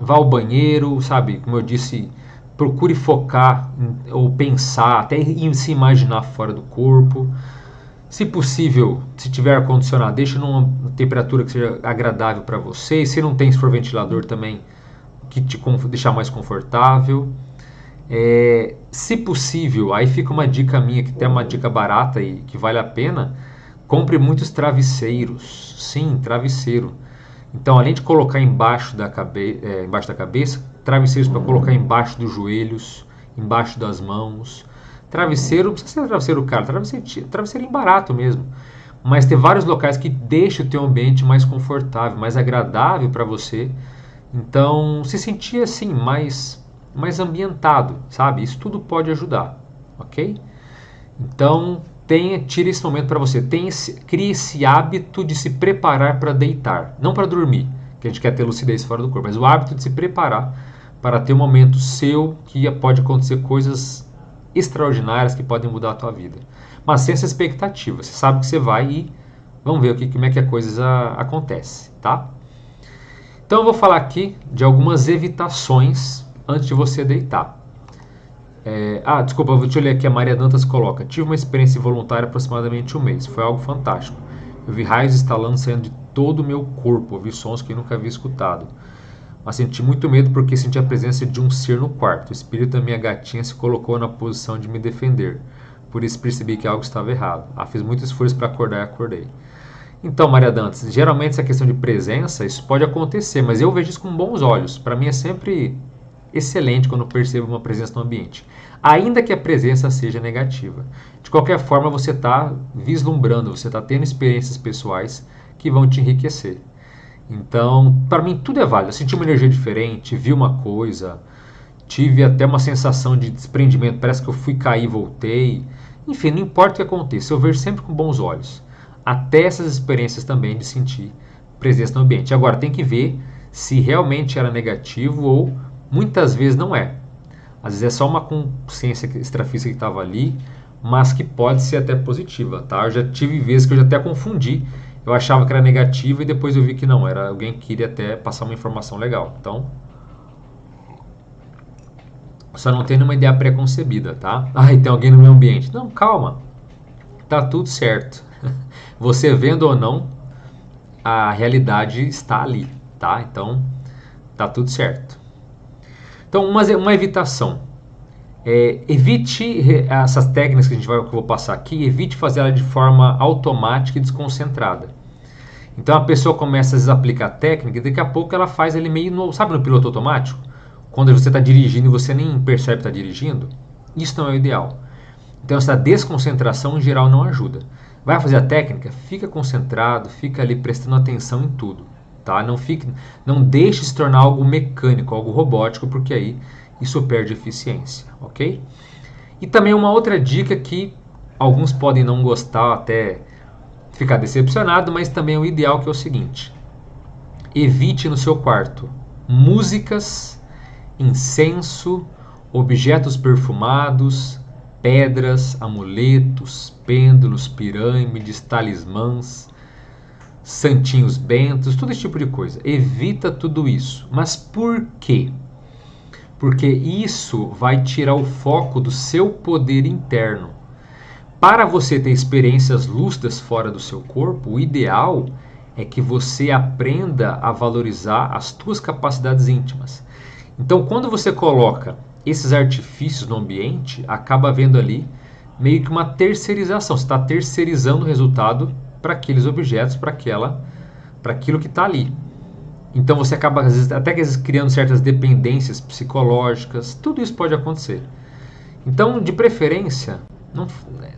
vá ao banheiro, sabe? Como eu disse, procure focar ou pensar, até se imaginar fora do corpo. Se possível, se tiver ar-condicionado, deixe numa temperatura que seja agradável para você. E se não tem, se for ventilador também, que te deixar mais confortável. Se possível, aí fica uma dica minha, que tem uma dica barata e que vale a pena, compre muitos travesseiros. Sim, travesseiro. Então, além de colocar embaixo da cabeça, travesseiros para colocar embaixo dos joelhos, embaixo das mãos. Travesseiro, não precisa ser travesseiro caro, travesseirinho barato mesmo. Mas tem vários locais que deixam o teu ambiente mais confortável, mais agradável para você. Então, se sentir assim, mais ambientado, sabe? Isso tudo pode ajudar, ok? Então, tire esse momento para você. Crie esse hábito de se preparar para deitar. Não para dormir, que a gente quer ter lucidez fora do corpo, mas o hábito de se preparar para ter um momento seu que pode acontecer coisas extraordinárias que podem mudar a tua vida. Mas sem essa expectativa. Você sabe que você vai e vamos ver como é que a coisa acontece, tá? Então eu vou falar aqui de algumas evitações antes de você deitar. Desculpa, deixa eu ler aqui. A Maria Dantas coloca: tive uma experiência voluntária aproximadamente um mês. Foi algo fantástico. Eu vi raios estalando saindo de todo o meu corpo. Ouvi sons que eu nunca havia escutado. Mas senti muito medo porque senti a presença de um ser no quarto. O espírito da minha gatinha se colocou na posição de me defender. Por isso percebi que algo estava errado. Fiz muito esforço para acordar e acordei. Então, Maria Dantas, geralmente essa questão de presença, isso pode acontecer, mas eu vejo isso com bons olhos. Para mim é sempre excelente quando eu percebo uma presença no ambiente, ainda que a presença seja negativa. De qualquer forma, você está vislumbrando, você está tendo experiências pessoais que vão te enriquecer. Então, para mim, tudo é válido. Eu senti uma energia diferente, vi uma coisa, tive até uma sensação de desprendimento, parece que eu fui cair e voltei. Enfim, não importa o que aconteça, eu vejo sempre com bons olhos. Até essas experiências também de sentir presença no ambiente. Agora, tem que ver se realmente era negativo ou muitas vezes não é. Às vezes é só uma consciência extrafísica que estava ali, mas que pode ser até positiva, tá? Eu já tive vezes que eu já até confundi. Eu achava que era negativa e depois eu vi que não, era alguém que queria até passar uma informação legal. Então, só não tendo uma ideia preconcebida, tá? Ah, e tem alguém no meu ambiente. Não, calma. Tá tudo certo. Você vendo ou não, a realidade está ali, tá? Então, tá tudo certo. Então, uma evitação. Evite essas técnicas que que eu vou passar aqui, evite fazer ela de forma automática e desconcentrada. Então a pessoa começa a aplicar a técnica e daqui a pouco ela faz ele meio sabe no piloto automático? Quando você está dirigindo e você nem percebe que está dirigindo, isso não é o ideal. Então essa desconcentração em geral não ajuda. Vai fazer a técnica, fica concentrado, fica ali prestando atenção em tudo. Tá? Não deixe se tornar algo mecânico, algo robótico, porque aí isso perde eficiência, ok? E também uma outra dica que alguns podem não gostar, até ficar decepcionado, mas também é o ideal, que é o seguinte: evite no seu quarto músicas, incenso, objetos perfumados, pedras, amuletos, pêndulos, pirâmides, talismãs, santinhos bentos, todo esse tipo de coisa. Evita tudo isso. Mas por quê? Porque isso vai tirar o foco do seu poder interno. Para você ter experiências lúcidas fora do seu corpo, o ideal é que você aprenda a valorizar as suas capacidades íntimas. Então, quando você coloca esses artifícios no ambiente, acaba havendo ali meio que uma terceirização. Você está terceirizando o resultado para aqueles objetos, para aquilo que está ali. Então você acaba até criando certas dependências psicológicas. Tudo isso pode acontecer. Então, de preferência,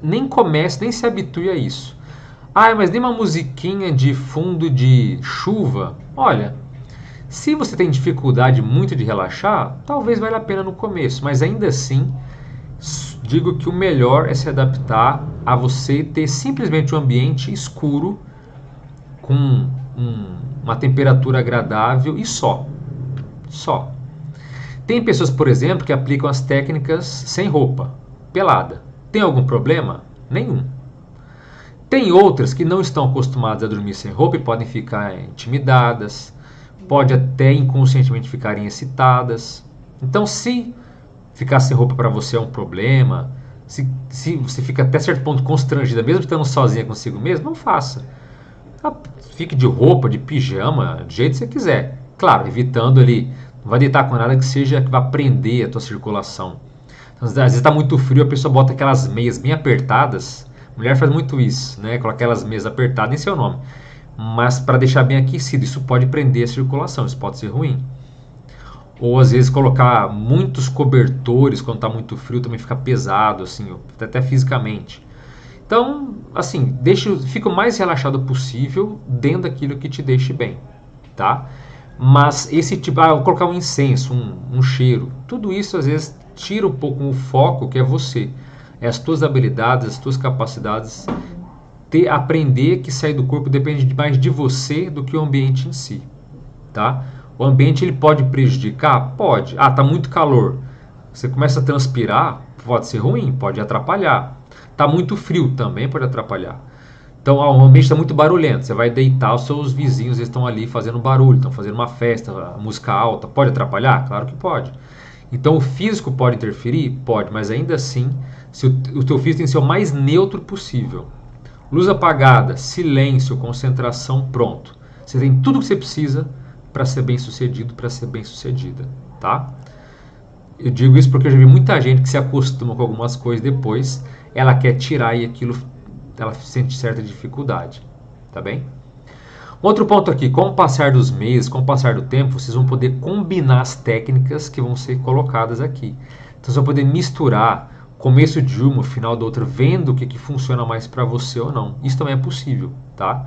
nem comece, nem se habitue a isso. Ah, mas nem uma musiquinha de fundo de chuva. Olha, se você tem dificuldade muito de relaxar, talvez valha a pena no começo, mas ainda assim, digo que o melhor é se adaptar a você ter simplesmente um ambiente escuro, com uma temperatura agradável e só. Tem pessoas, por exemplo, que aplicam as técnicas sem roupa, pelada. Tem algum problema? Nenhum. Tem outras que não estão acostumadas a dormir sem roupa e podem ficar intimidadas, pode até inconscientemente ficarem excitadas. Então, se ficar sem roupa para você é um problema, se você fica até certo ponto constrangida, mesmo estando sozinha consigo mesmo, não faça. Fique de roupa, de pijama, do jeito que você quiser. Claro, evitando ali, não vai deitar com nada que vá prender a tua circulação. Então, às vezes está muito frio, a pessoa bota aquelas meias bem apertadas. Mulher faz muito isso, né? Coloca aquelas meias apertadas, nem sei o nome. Mas para deixar bem aquecido, isso pode prender a circulação, isso pode ser ruim. Ou às vezes colocar muitos cobertores quando está muito frio também fica pesado, assim, até fisicamente. Então, assim, fica o mais relaxado possível dentro daquilo que te deixe bem, tá? Mas esse tipo, vou colocar um incenso, um cheiro, tudo isso às vezes tira um pouco o foco que é você. É as tuas habilidades, as tuas capacidades. Aprender que sair do corpo depende mais de você do que o ambiente em si, tá? O ambiente ele pode prejudicar? Pode. Ah, tá muito calor. Você começa a transpirar, pode ser ruim, pode atrapalhar. Tá muito frio, também pode atrapalhar. Então, o ambiente está muito barulhento. Você vai deitar, os seus vizinhos estão ali fazendo barulho, estão fazendo uma festa, música alta. Pode atrapalhar? Claro que pode. Então, o físico pode interferir? Pode, mas ainda assim, se o teu físico tem que ser o mais neutro possível. Luz apagada, silêncio, concentração, pronto. Você tem tudo o que você precisa para ser bem sucedido, para ser bem sucedida, tá? Eu digo isso porque eu já vi muita gente que se acostuma com algumas coisas depois, ela quer tirar e aquilo, ela sente certa dificuldade, tá bem? Outro ponto aqui, com o passar dos meses, com o passar do tempo, vocês vão poder combinar as técnicas que vão ser colocadas aqui. Então você vai poder misturar começo de uma, final da outra, vendo o que funciona mais para você ou não. Isso também é possível, tá?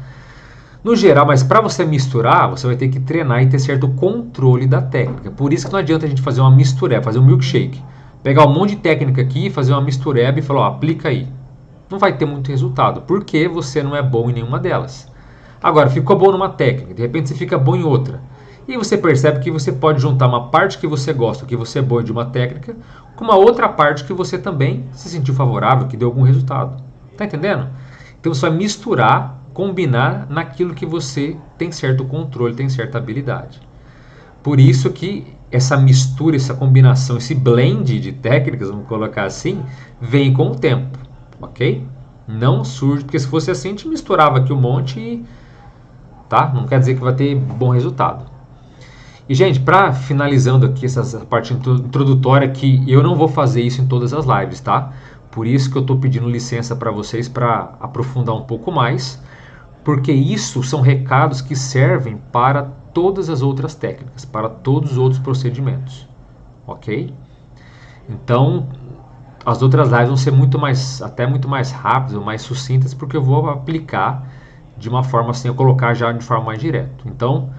No geral, mas para você misturar, você vai ter que treinar e ter certo controle da técnica. Por isso que não adianta a gente fazer uma mistureba, fazer um milkshake. Pegar um monte de técnica aqui, fazer uma mistureba e falar, ó, aplica aí. Não vai ter muito resultado, porque você não é bom em nenhuma delas. Agora, ficou bom numa técnica, de repente você fica bom em outra. E você percebe que você pode juntar uma parte que você gosta, que você é bom de uma técnica, com uma outra parte que você também se sentiu favorável, que deu algum resultado. Tá entendendo? Então você vai misturar, combinar naquilo que você tem certo controle, tem certa habilidade. Por isso que essa mistura, essa combinação, esse blend de técnicas, vamos colocar assim, vem com o tempo, ok? Não surge, porque se fosse assim, a gente misturava aqui um monte e... tá? Não quer dizer que vai ter bom resultado. E, gente, para finalizando aqui essa parte introdutória, que eu não vou fazer isso em todas as lives, tá? Por isso que eu estou pedindo licença para vocês para aprofundar um pouco mais, porque isso são recados que servem para todas as outras técnicas, para todos os outros procedimentos, ok? Então, as outras lives vão ser até muito mais rápidas, mais sucintas, porque eu vou aplicar de uma forma assim, eu colocar já de forma mais direta. Então,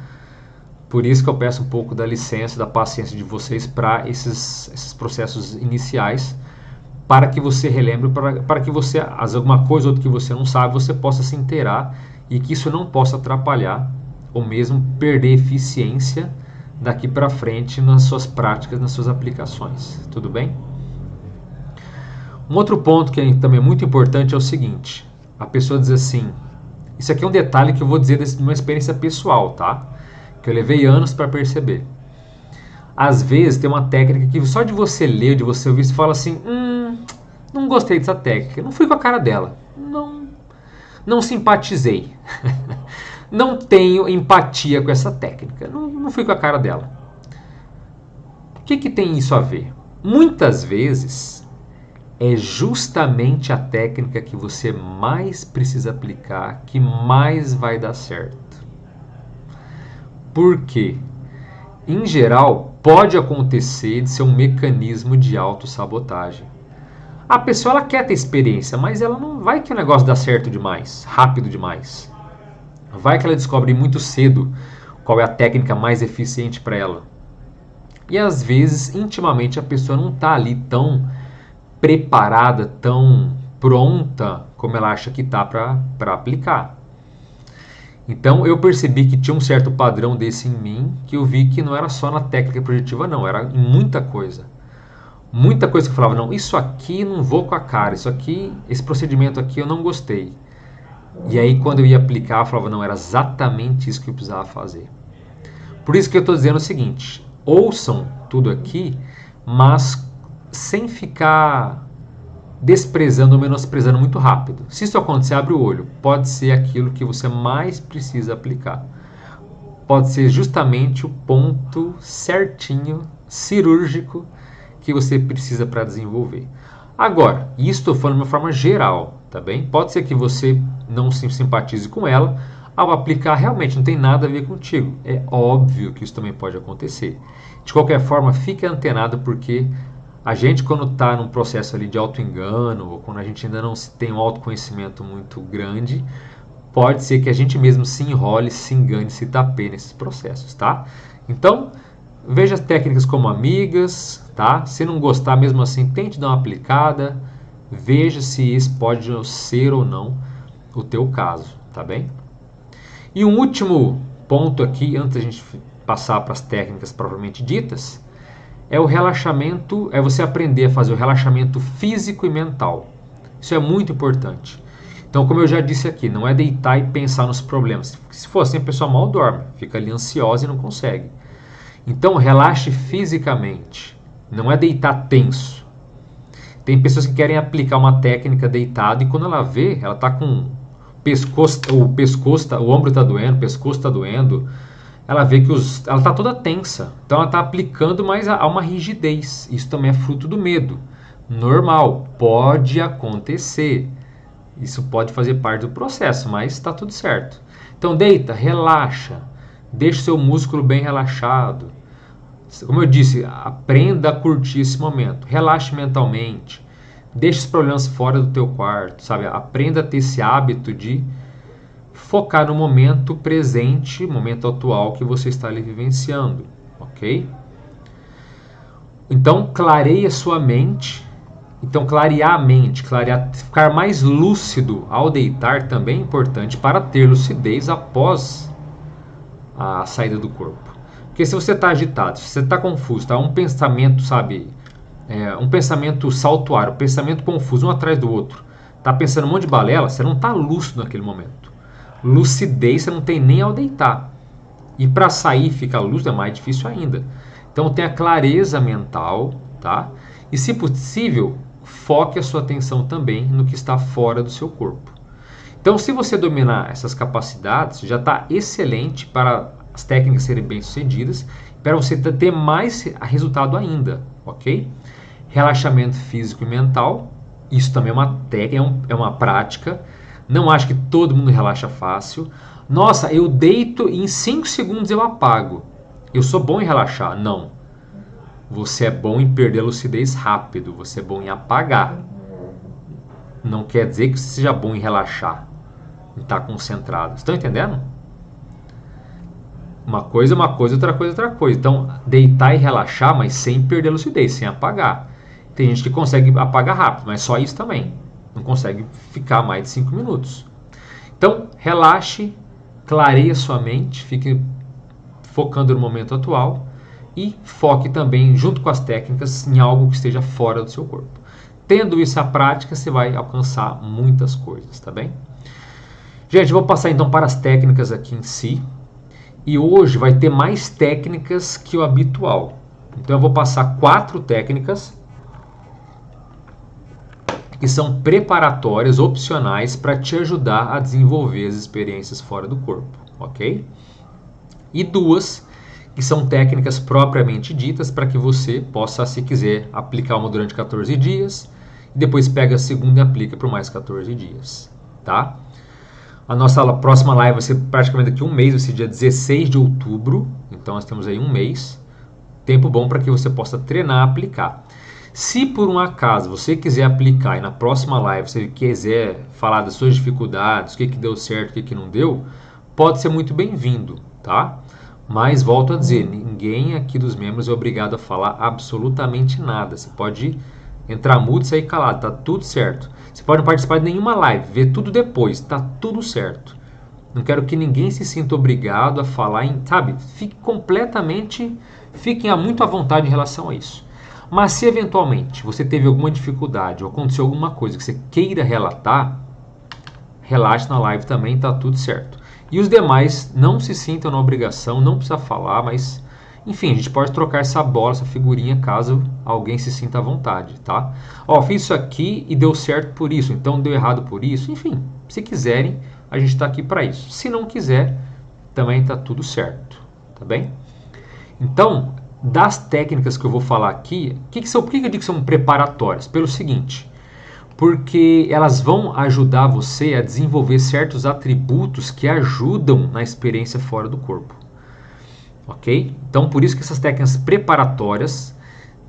por isso que eu peço um pouco da licença, da paciência de vocês para esses processos iniciais, para que você relembre, para que você, alguma coisa ou outra que você não sabe, você possa se inteirar e que isso não possa atrapalhar ou mesmo perder eficiência daqui para frente nas suas práticas, nas suas aplicações. Tudo bem? Um outro ponto que também é muito importante é o seguinte: a pessoa diz assim, isso aqui é um detalhe que eu vou dizer de uma experiência pessoal, tá? Que eu levei anos para perceber. Às vezes tem uma técnica que só de você ler, de você ouvir, você fala assim, não gostei dessa técnica, não fui com a cara dela, não simpatizei, não tenho empatia com essa técnica, não fui com a cara dela. O que tem isso a ver? Muitas vezes é justamente a técnica que você mais precisa aplicar, que mais vai dar certo. Por quê? Em geral, pode acontecer de ser um mecanismo de autossabotagem. A pessoa ela quer ter experiência, mas ela não vai que o negócio dá certo demais, rápido demais. Vai que ela descobre muito cedo qual é a técnica mais eficiente para ela. E às vezes, intimamente, a pessoa não está ali tão preparada, tão pronta como ela acha que está para aplicar. Então eu percebi que tinha um certo padrão desse em mim, que eu vi que não era só na técnica projetiva não, era em muita coisa. Muita coisa que eu falava, não, isso aqui não vou com a cara, isso aqui, esse procedimento aqui eu não gostei. E aí quando eu ia aplicar, eu falava, não, era exatamente isso que eu precisava fazer. Por isso que eu estou dizendo o seguinte, ouçam tudo aqui, mas sem ficar desprezando ou menosprezando muito rápido. Se isso acontecer, abre o olho. Pode ser aquilo que você mais precisa aplicar. Pode ser justamente o ponto certinho, cirúrgico, que você precisa para desenvolver. Agora, isso estou falando de uma forma geral, tá bem? Pode ser que você não se simpatize com ela, ao aplicar realmente não tem nada a ver contigo. É óbvio que isso também pode acontecer. De qualquer forma, fique antenado, porque a gente, quando está num processo ali de auto-engano, ou quando a gente ainda não tem um autoconhecimento muito grande, pode ser que a gente mesmo se enrole, se engane, se tapeie nesses processos, tá? Então, veja as técnicas como amigas, tá? Se não gostar mesmo assim, tente dar uma aplicada, veja se esse pode ser ou não o teu caso, tá bem? E um último ponto aqui, antes da gente passar para as técnicas propriamente ditas, é o relaxamento, é você aprender a fazer o relaxamento físico e mental. Isso é muito importante. Então, como eu já disse aqui, não é deitar e pensar nos problemas. Se for assim, a pessoa mal dorme, fica ali ansiosa e não consegue. Então, relaxe fisicamente. Não é deitar tenso. Tem pessoas que querem aplicar uma técnica deitado e quando ela vê, ela está com o ombro está doendo, o pescoço está doendo, ela vê que ela está toda tensa. Então ela está aplicando, mas há uma rigidez. Isso também é fruto do medo. Normal, pode acontecer. Isso pode fazer parte do processo, mas está tudo certo. Então deita, relaxa, deixa o seu músculo bem relaxado. Como eu disse, aprenda a curtir esse momento. Relaxe mentalmente. Deixe os problemas fora do teu quarto, sabe? Aprenda a ter esse hábito de focar no momento presente, momento atual que você está ali vivenciando, ok? Então, clareie a sua mente Então, clarear a mente, ficar mais lúcido ao deitar também é importante para ter lucidez após a saída do corpo. Porque se você está agitado, se você está confuso, está um pensamento, sabe, um pensamento saltuário, um pensamento confuso, um atrás do outro, está pensando um monte de balela, você não está lúcido naquele momento. Lucidez você não tem nem ao deitar. E para sair e ficar lúcido é mais difícil ainda. Então tenha clareza mental, tá? E se possível, foque a sua atenção também no que está fora do seu corpo. Então, se você dominar essas capacidades, já está excelente para as técnicas serem bem-sucedidas, para você ter mais resultado ainda, ok? Relaxamento físico e mental, isso também é uma técnica, é uma prática. Não acho que todo mundo relaxa fácil. Nossa, eu deito e em 5 segundos eu apago. Eu sou bom em relaxar. Não. Você é bom em perder a lucidez rápido. Você é bom em apagar. Não quer dizer que você seja bom em relaxar, em estar concentrado. Estão entendendo? Uma coisa é uma coisa, outra coisa é outra coisa. Então, deitar e relaxar, mas sem perder a lucidez, sem apagar. Tem gente que consegue apagar rápido, mas só isso também. Não consegue ficar mais de 5 minutos. Então, relaxe, clareie a sua mente, fique focando no momento atual e foque também, junto com as técnicas, em algo que esteja fora do seu corpo. Tendo isso à prática, você vai alcançar muitas coisas, tá bem? Gente, vou passar então para as técnicas aqui em si. E hoje vai ter mais técnicas que o habitual. Então eu vou passar 4 técnicas que são preparatórias, opcionais, para te ajudar a desenvolver as experiências fora do corpo, ok? E 2 que são técnicas propriamente ditas para que você possa, se quiser, aplicar uma durante 14 dias e depois pega a segunda e aplica por mais 14 dias, tá? A nossa próxima live vai ser praticamente daqui a um mês, vai ser dia 16 de outubro. Então nós temos aí um mês. Tempo bom para que você possa treinar, aplicar. Se por um acaso você quiser aplicar e na próxima live você quiser falar das suas dificuldades, o que deu certo, o que não deu, pode ser muito bem-vindo, tá? Mas volto a dizer, ninguém aqui dos membros é obrigado a falar absolutamente nada. Você pode entrar mudo e sair calado, tá tudo certo. Você pode não participar de nenhuma live, ver tudo depois, tá tudo certo. Não quero que ninguém se sinta obrigado a falar, sabe? Fiquem muito à vontade em relação a isso. Mas se eventualmente você teve alguma dificuldade ou aconteceu alguma coisa que você queira relatar, relaxe na live também, tá tudo certo. E os demais não se sintam na obrigação, não precisa falar, mas enfim, a gente pode trocar essa bola, essa figurinha, caso alguém se sinta à vontade, tá? Ó, fiz isso aqui e deu certo por isso, então deu errado por isso. Enfim, se quiserem, a gente está aqui para isso. Se não quiser, também está tudo certo, tá bem? Então, das técnicas que eu vou falar aqui, por que eu digo que são preparatórias? Pelo seguinte, porque elas vão ajudar você a desenvolver certos atributos que ajudam na experiência fora do corpo. Ok? Então, por isso que essas técnicas preparatórias,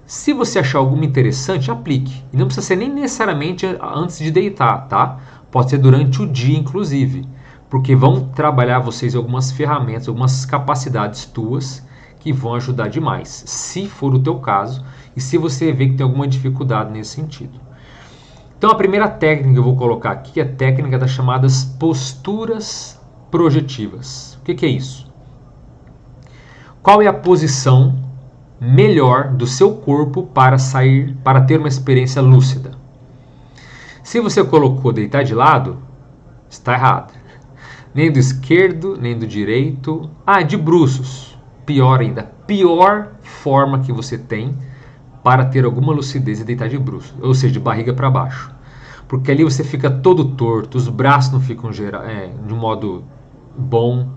se você achar alguma interessante, aplique. E não precisa ser nem necessariamente antes de deitar, tá? Pode ser durante o dia, inclusive. Porque vão trabalhar vocês algumas ferramentas, algumas capacidades tuas que vão ajudar demais. Se for o teu caso e se você vê que tem alguma dificuldade nesse sentido. Então, a primeira técnica que eu vou colocar aqui é a técnica das chamadas posturas projetivas. O que é isso? Qual é a posição melhor do seu corpo para ter uma experiência lúcida? Se você colocou deitar de lado, está errado. Nem do esquerdo, nem do direito. De bruços. Pior ainda. Pior forma que você tem para ter alguma lucidez é deitar de bruços. Ou seja, de barriga para baixo. Porque ali você fica todo torto, os braços não ficam de um modo bom.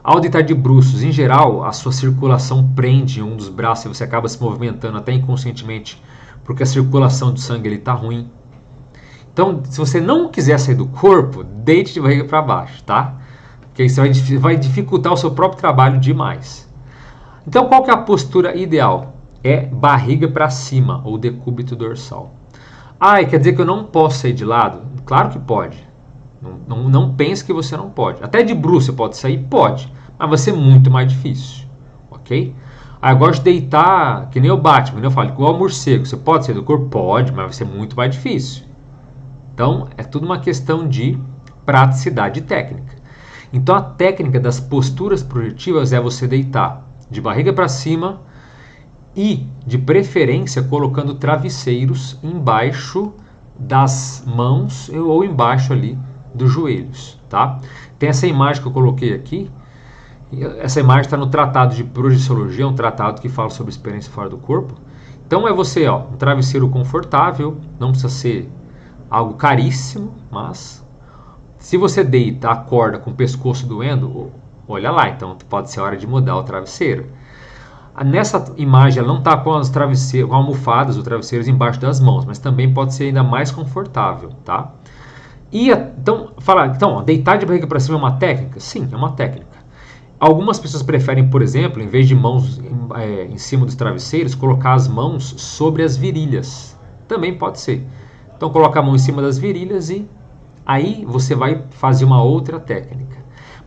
Ao deitar de bruços, em geral, a sua circulação prende em um dos braços e você acaba se movimentando até inconscientemente, porque a circulação do sangue está ruim. Então, se você não quiser sair do corpo, deite de barriga para baixo, tá? Porque isso vai dificultar o seu próprio trabalho demais. Então, qual que é a postura ideal? É barriga para cima, ou decúbito dorsal. Quer dizer que eu não posso sair de lado? Claro que pode. Não pense que você não pode. Até de bruços você pode sair? Pode. Mas vai ser muito mais difícil. Ok? Ah, eu gosto de deitar que nem o Batman, que nem eu falo, igual o morcego. Você pode sair do corpo? Pode, mas vai ser muito mais difícil. Então, é tudo uma questão de praticidade técnica. Então, a técnica das posturas projetivas é você deitar de barriga para cima e, de preferência, colocando travesseiros embaixo das mãos ou embaixo ali dos joelhos, tá? Tem essa imagem que eu coloquei aqui. Essa imagem está no Tratado de Projeciologia, um tratado que fala sobre experiência fora do corpo. Então é você, ó, um travesseiro confortável, não precisa ser algo caríssimo, mas se você deita, acorda com o pescoço doendo, olha lá, então pode ser hora de mudar o travesseiro. Nessa imagem ela não está com as travesseiros, com almofadas ou travesseiros embaixo das mãos, mas também pode ser ainda mais confortável, tá? E então, ó, deitar de barriga para cima é uma técnica? Sim, é uma técnica. Algumas pessoas preferem, por exemplo, em vez de mãos em cima dos travesseiros, colocar as mãos sobre as virilhas. Também pode ser. Então coloca a mão em cima das virilhas e aí você vai fazer uma outra técnica.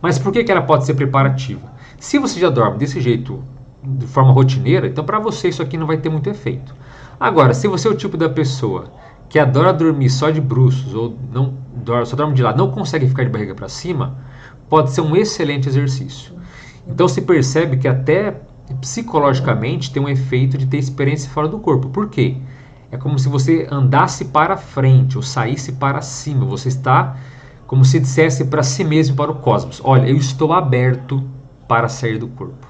Mas por que ela pode ser preparativa? Se você já dorme desse jeito, de forma rotineira, então para você isso aqui não vai ter muito efeito. Agora, se você é o tipo da pessoa que adora dormir só de bruços ou só dorme de lado, não consegue ficar de barriga para cima, pode ser um excelente exercício. Então se percebe que até psicologicamente tem um efeito de ter experiência fora do corpo. Por quê? É como se você andasse para frente ou saísse para cima. Você está como se dissesse para si mesmo, para o cosmos: olha, eu estou aberto para sair do corpo.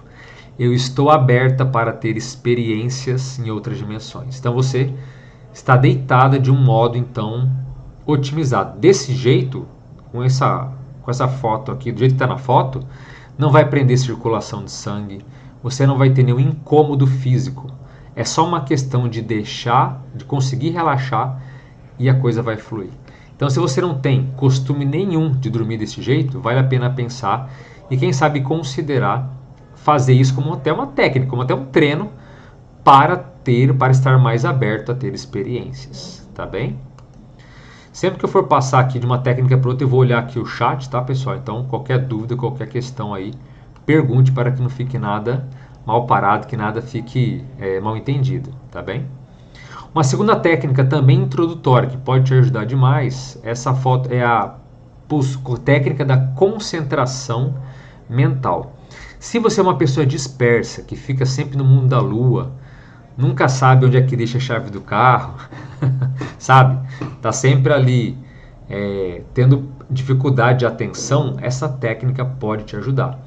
Eu estou aberta para ter experiências em outras dimensões. Então você está deitada de um modo então otimizado. Desse jeito, com essa foto aqui, do jeito que está na foto, não vai prender circulação de sangue, você não vai ter nenhum incômodo físico. É só uma questão de de conseguir relaxar e a coisa vai fluir. Então, se você não tem costume nenhum de dormir desse jeito, vale a pena pensar e quem sabe considerar fazer isso como até uma técnica, como até um treino para estar mais aberto a ter experiências, tá bem? Sempre que eu for passar aqui de uma técnica para outra, eu vou olhar aqui o chat, tá, pessoal? Então, qualquer dúvida, qualquer questão aí, pergunte para que não fique nada mal parado, que nada fique mal entendido, tá bem? Uma segunda técnica também introdutória, que pode te ajudar demais, essa foto é a técnica da concentração mental. Se você é uma pessoa dispersa, que fica sempre no mundo da lua, nunca sabe onde é que deixa a chave do carro, sabe? Tá sempre ali tendo dificuldade de atenção, essa técnica pode te ajudar.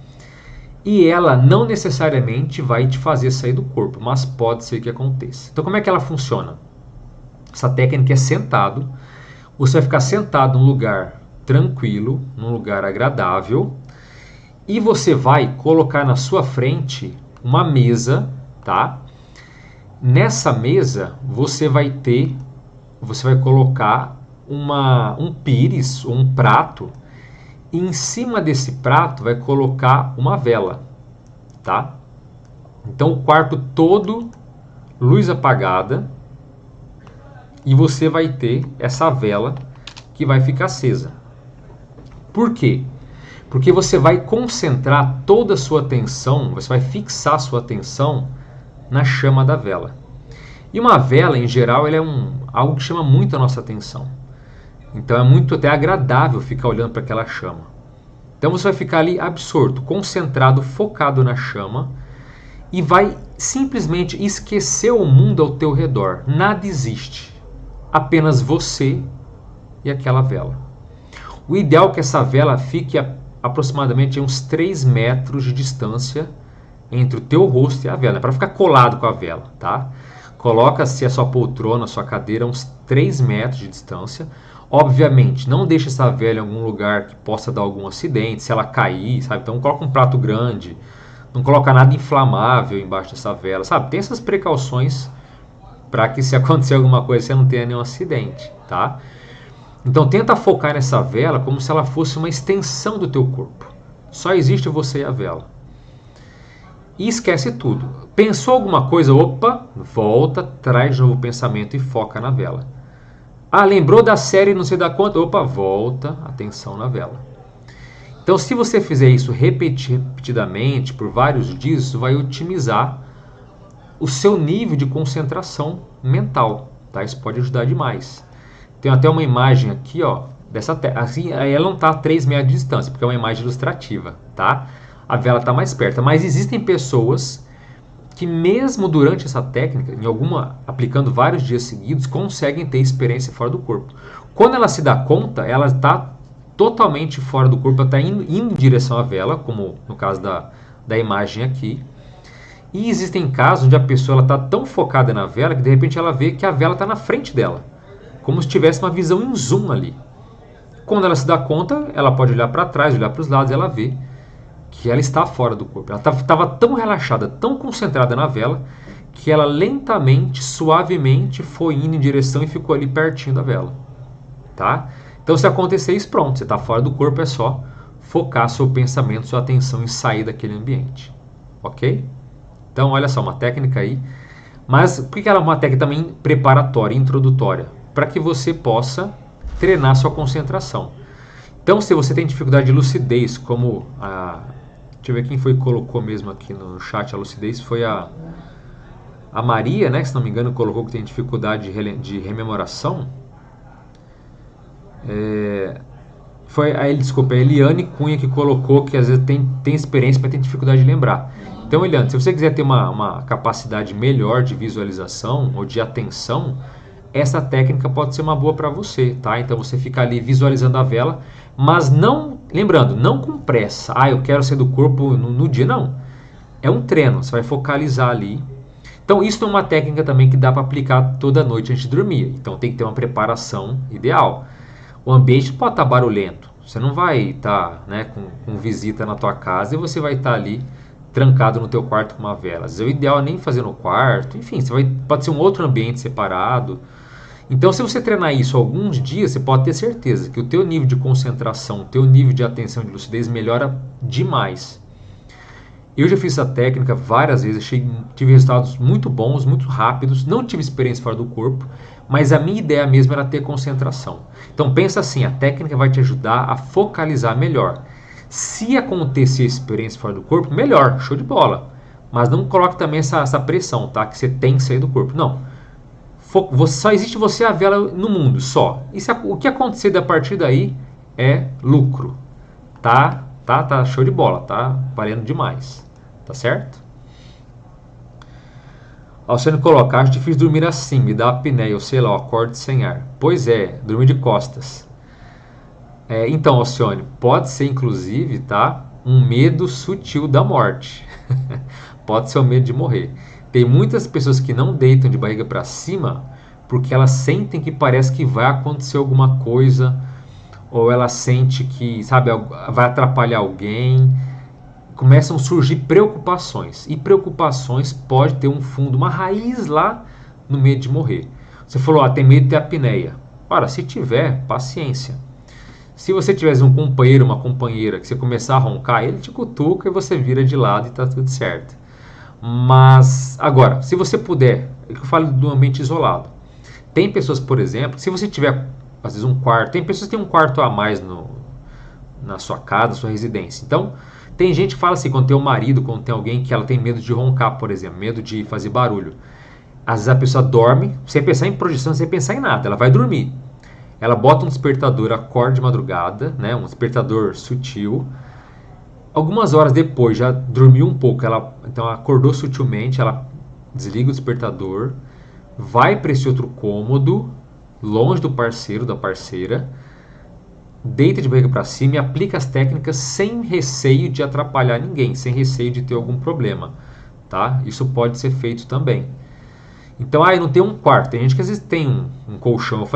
E ela não necessariamente vai te fazer sair do corpo, mas pode ser que aconteça. Então como é que ela funciona? Essa técnica é sentado, você vai ficar sentado num lugar tranquilo, num lugar agradável, e você vai colocar na sua frente uma mesa, tá? Nessa mesa você vai colocar um pires, ou um prato, e em cima desse prato vai colocar uma vela, tá? Então o quarto todo, luz apagada, e você vai ter essa vela que vai ficar acesa. Por quê? Porque você vai concentrar toda a sua atenção, você vai fixar a sua atenção na chama da vela. E uma vela, em geral, ela é algo que chama muito a nossa atenção. Então é muito até agradável ficar olhando para aquela chama. Então você vai ficar ali absorto, concentrado, focado na chama e vai simplesmente esquecer o mundo ao teu redor. Nada existe. Apenas você e aquela vela. O ideal é que essa vela fique aproximadamente a uns 3 metros de distância entre o teu rosto e a vela. É para ficar colado com a vela, tá? Coloca-se a sua poltrona, a sua cadeira a uns 3 metros de distância. Obviamente, não deixe essa vela em algum lugar que possa dar algum acidente, se ela cair, sabe? Então coloca um prato grande, não coloca nada inflamável embaixo dessa vela, sabe? Tem essas precauções para que se acontecer alguma coisa você não tenha nenhum acidente, tá? Então tenta focar nessa vela como se ela fosse uma extensão do teu corpo. Só existe você e a vela. E esquece tudo. Pensou alguma coisa? Opa, volta, traz de novo o pensamento e foca na vela. Ah, lembrou da série, não sei da quanto? Opa, volta, atenção na vela. Então se você fizer isso repetidamente por vários dias, isso vai otimizar o seu nível de concentração mental, tá? Isso pode ajudar demais. Tem até uma imagem aqui, ó, assim, ela não está a 3 metros de distância, porque é uma imagem ilustrativa, tá? A vela está mais perto, mas existem pessoas que mesmo durante essa técnica, aplicando vários dias seguidos, conseguem ter experiência fora do corpo. Quando ela se dá conta, ela está totalmente fora do corpo, ela está indo em direção à vela, como no caso da imagem aqui. E existem casos onde a pessoa está tão focada na vela que de repente ela vê que a vela está na frente dela, como se tivesse uma visão em zoom ali. Quando ela se dá conta, ela pode olhar para trás, olhar para os lados e ela vê que ela está fora do corpo. Ela estava tão relaxada, tão concentrada na vela, que ela lentamente, suavemente foi indo em direção e ficou ali pertinho da vela. Tá? Então, se acontecer isso, pronto, você está fora do corpo, é só focar seu pensamento, sua atenção em sair daquele ambiente. Ok? Então, olha só, uma técnica aí. Mas por que ela é uma técnica também preparatória, introdutória? Para que você possa treinar sua concentração. Então, se você tem dificuldade de lucidez, como deixa eu ver quem foi que colocou mesmo aqui no chat a lucidez, foi a Maria, né, que se não me engano colocou que tem dificuldade de rememoração. Foi a Eliane Cunha que colocou que às vezes tem experiência, mas tem dificuldade de lembrar. Então, Eliane, se você quiser ter uma capacidade melhor de visualização ou de atenção, essa técnica pode ser uma boa para você, tá? Então você fica ali visualizando a vela, mas não, lembrando, não com pressa. Eu quero sair do corpo no dia, não. É um treino, você vai focalizar ali. Então isso é uma técnica também que dá para aplicar toda noite antes de dormir. Então tem que ter uma preparação ideal. O ambiente pode estar barulhento. Você não vai estar, né, com visita na tua casa e você vai estar ali trancado no teu quarto com uma vela. Às vezes, o ideal é nem fazer no quarto. Enfim, pode ser um outro ambiente separado. Então, se você treinar isso alguns dias, você pode ter certeza que o teu nível de concentração, o teu nível de atenção e de lucidez melhora demais. Eu já fiz essa técnica várias vezes, tive resultados muito bons, muito rápidos, não tive experiência fora do corpo, mas a minha ideia mesmo era ter concentração. Então pensa assim, a técnica vai te ajudar a focalizar melhor. Se acontecer experiência fora do corpo, melhor, show de bola. Mas não coloque também essa pressão, tá? Que você tem que sair do corpo. Não. Só existe você e a vela no mundo, só. O que acontecer a partir daí é lucro. Tá show de bola, tá valendo demais. Tá certo? Alcione coloca, acho difícil dormir assim, me dá apneia, ou sei lá, eu acordo sem ar. Pois é, dormir de costas. Então, Alcione, pode ser inclusive, tá, um medo sutil da morte. Pode ser o medo de morrer. Tem muitas pessoas que não deitam de barriga para cima porque elas sentem que parece que vai acontecer alguma coisa, ou ela sente que, sabe, vai atrapalhar alguém. Começam a surgir preocupações. E preocupações pode ter um fundo, uma raiz lá no medo de morrer. Você falou, tem medo de ter apneia. Ora, se tiver, paciência. Se você tivesse um companheiro, uma companheira, que você começar a roncar, ele te cutuca e você vira de lado e está tudo certo. Mas, agora, se você puder, eu falo do ambiente isolado. Tem pessoas, por exemplo, se você tiver, às vezes, um quarto, tem pessoas que têm um quarto a mais na sua casa, na sua residência. Então, tem gente que fala assim, quando tem um marido, quando tem alguém que ela tem medo de roncar, por exemplo, medo de fazer barulho. Às vezes a pessoa dorme, sem pensar em projeção, sem pensar em nada, ela vai dormir. Ela bota um despertador, acorda de madrugada, né, um despertador sutil. Algumas horas depois, já dormiu um pouco, então ela acordou sutilmente, ela desliga o despertador, vai para esse outro cômodo, longe do parceiro, da parceira, deita de barriga para cima e aplica as técnicas sem receio de atrapalhar ninguém, sem receio de ter algum problema, tá? Isso pode ser feito também. Então, eu não tenho um quarto. Tem gente que às vezes tem um colchão.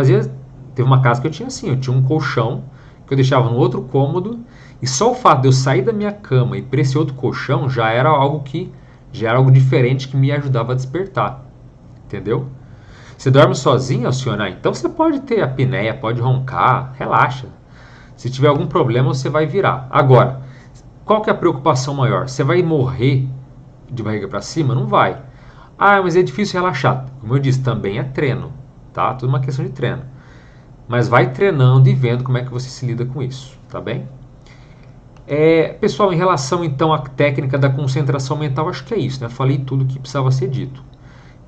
Teve uma casa que eu tinha assim, eu tinha um colchão que eu deixava no outro cômodo e só o fato de eu sair da minha cama e para esse outro colchão já era algo diferente que me ajudava a despertar, entendeu? Você dorme sozinho, Alcione? Então você pode ter apneia, pode roncar, relaxa. Se tiver algum problema, você vai virar. Agora, qual que é a preocupação maior? Você vai morrer de barriga para cima? Não vai. Mas é difícil relaxar. Como eu disse, também é treino, tá? Tudo uma questão de treino. Mas vai treinando e vendo como é que você se lida com isso, tá bem? Pessoal, em relação então à técnica da concentração mental, acho que é isso, né? Falei tudo que precisava ser dito.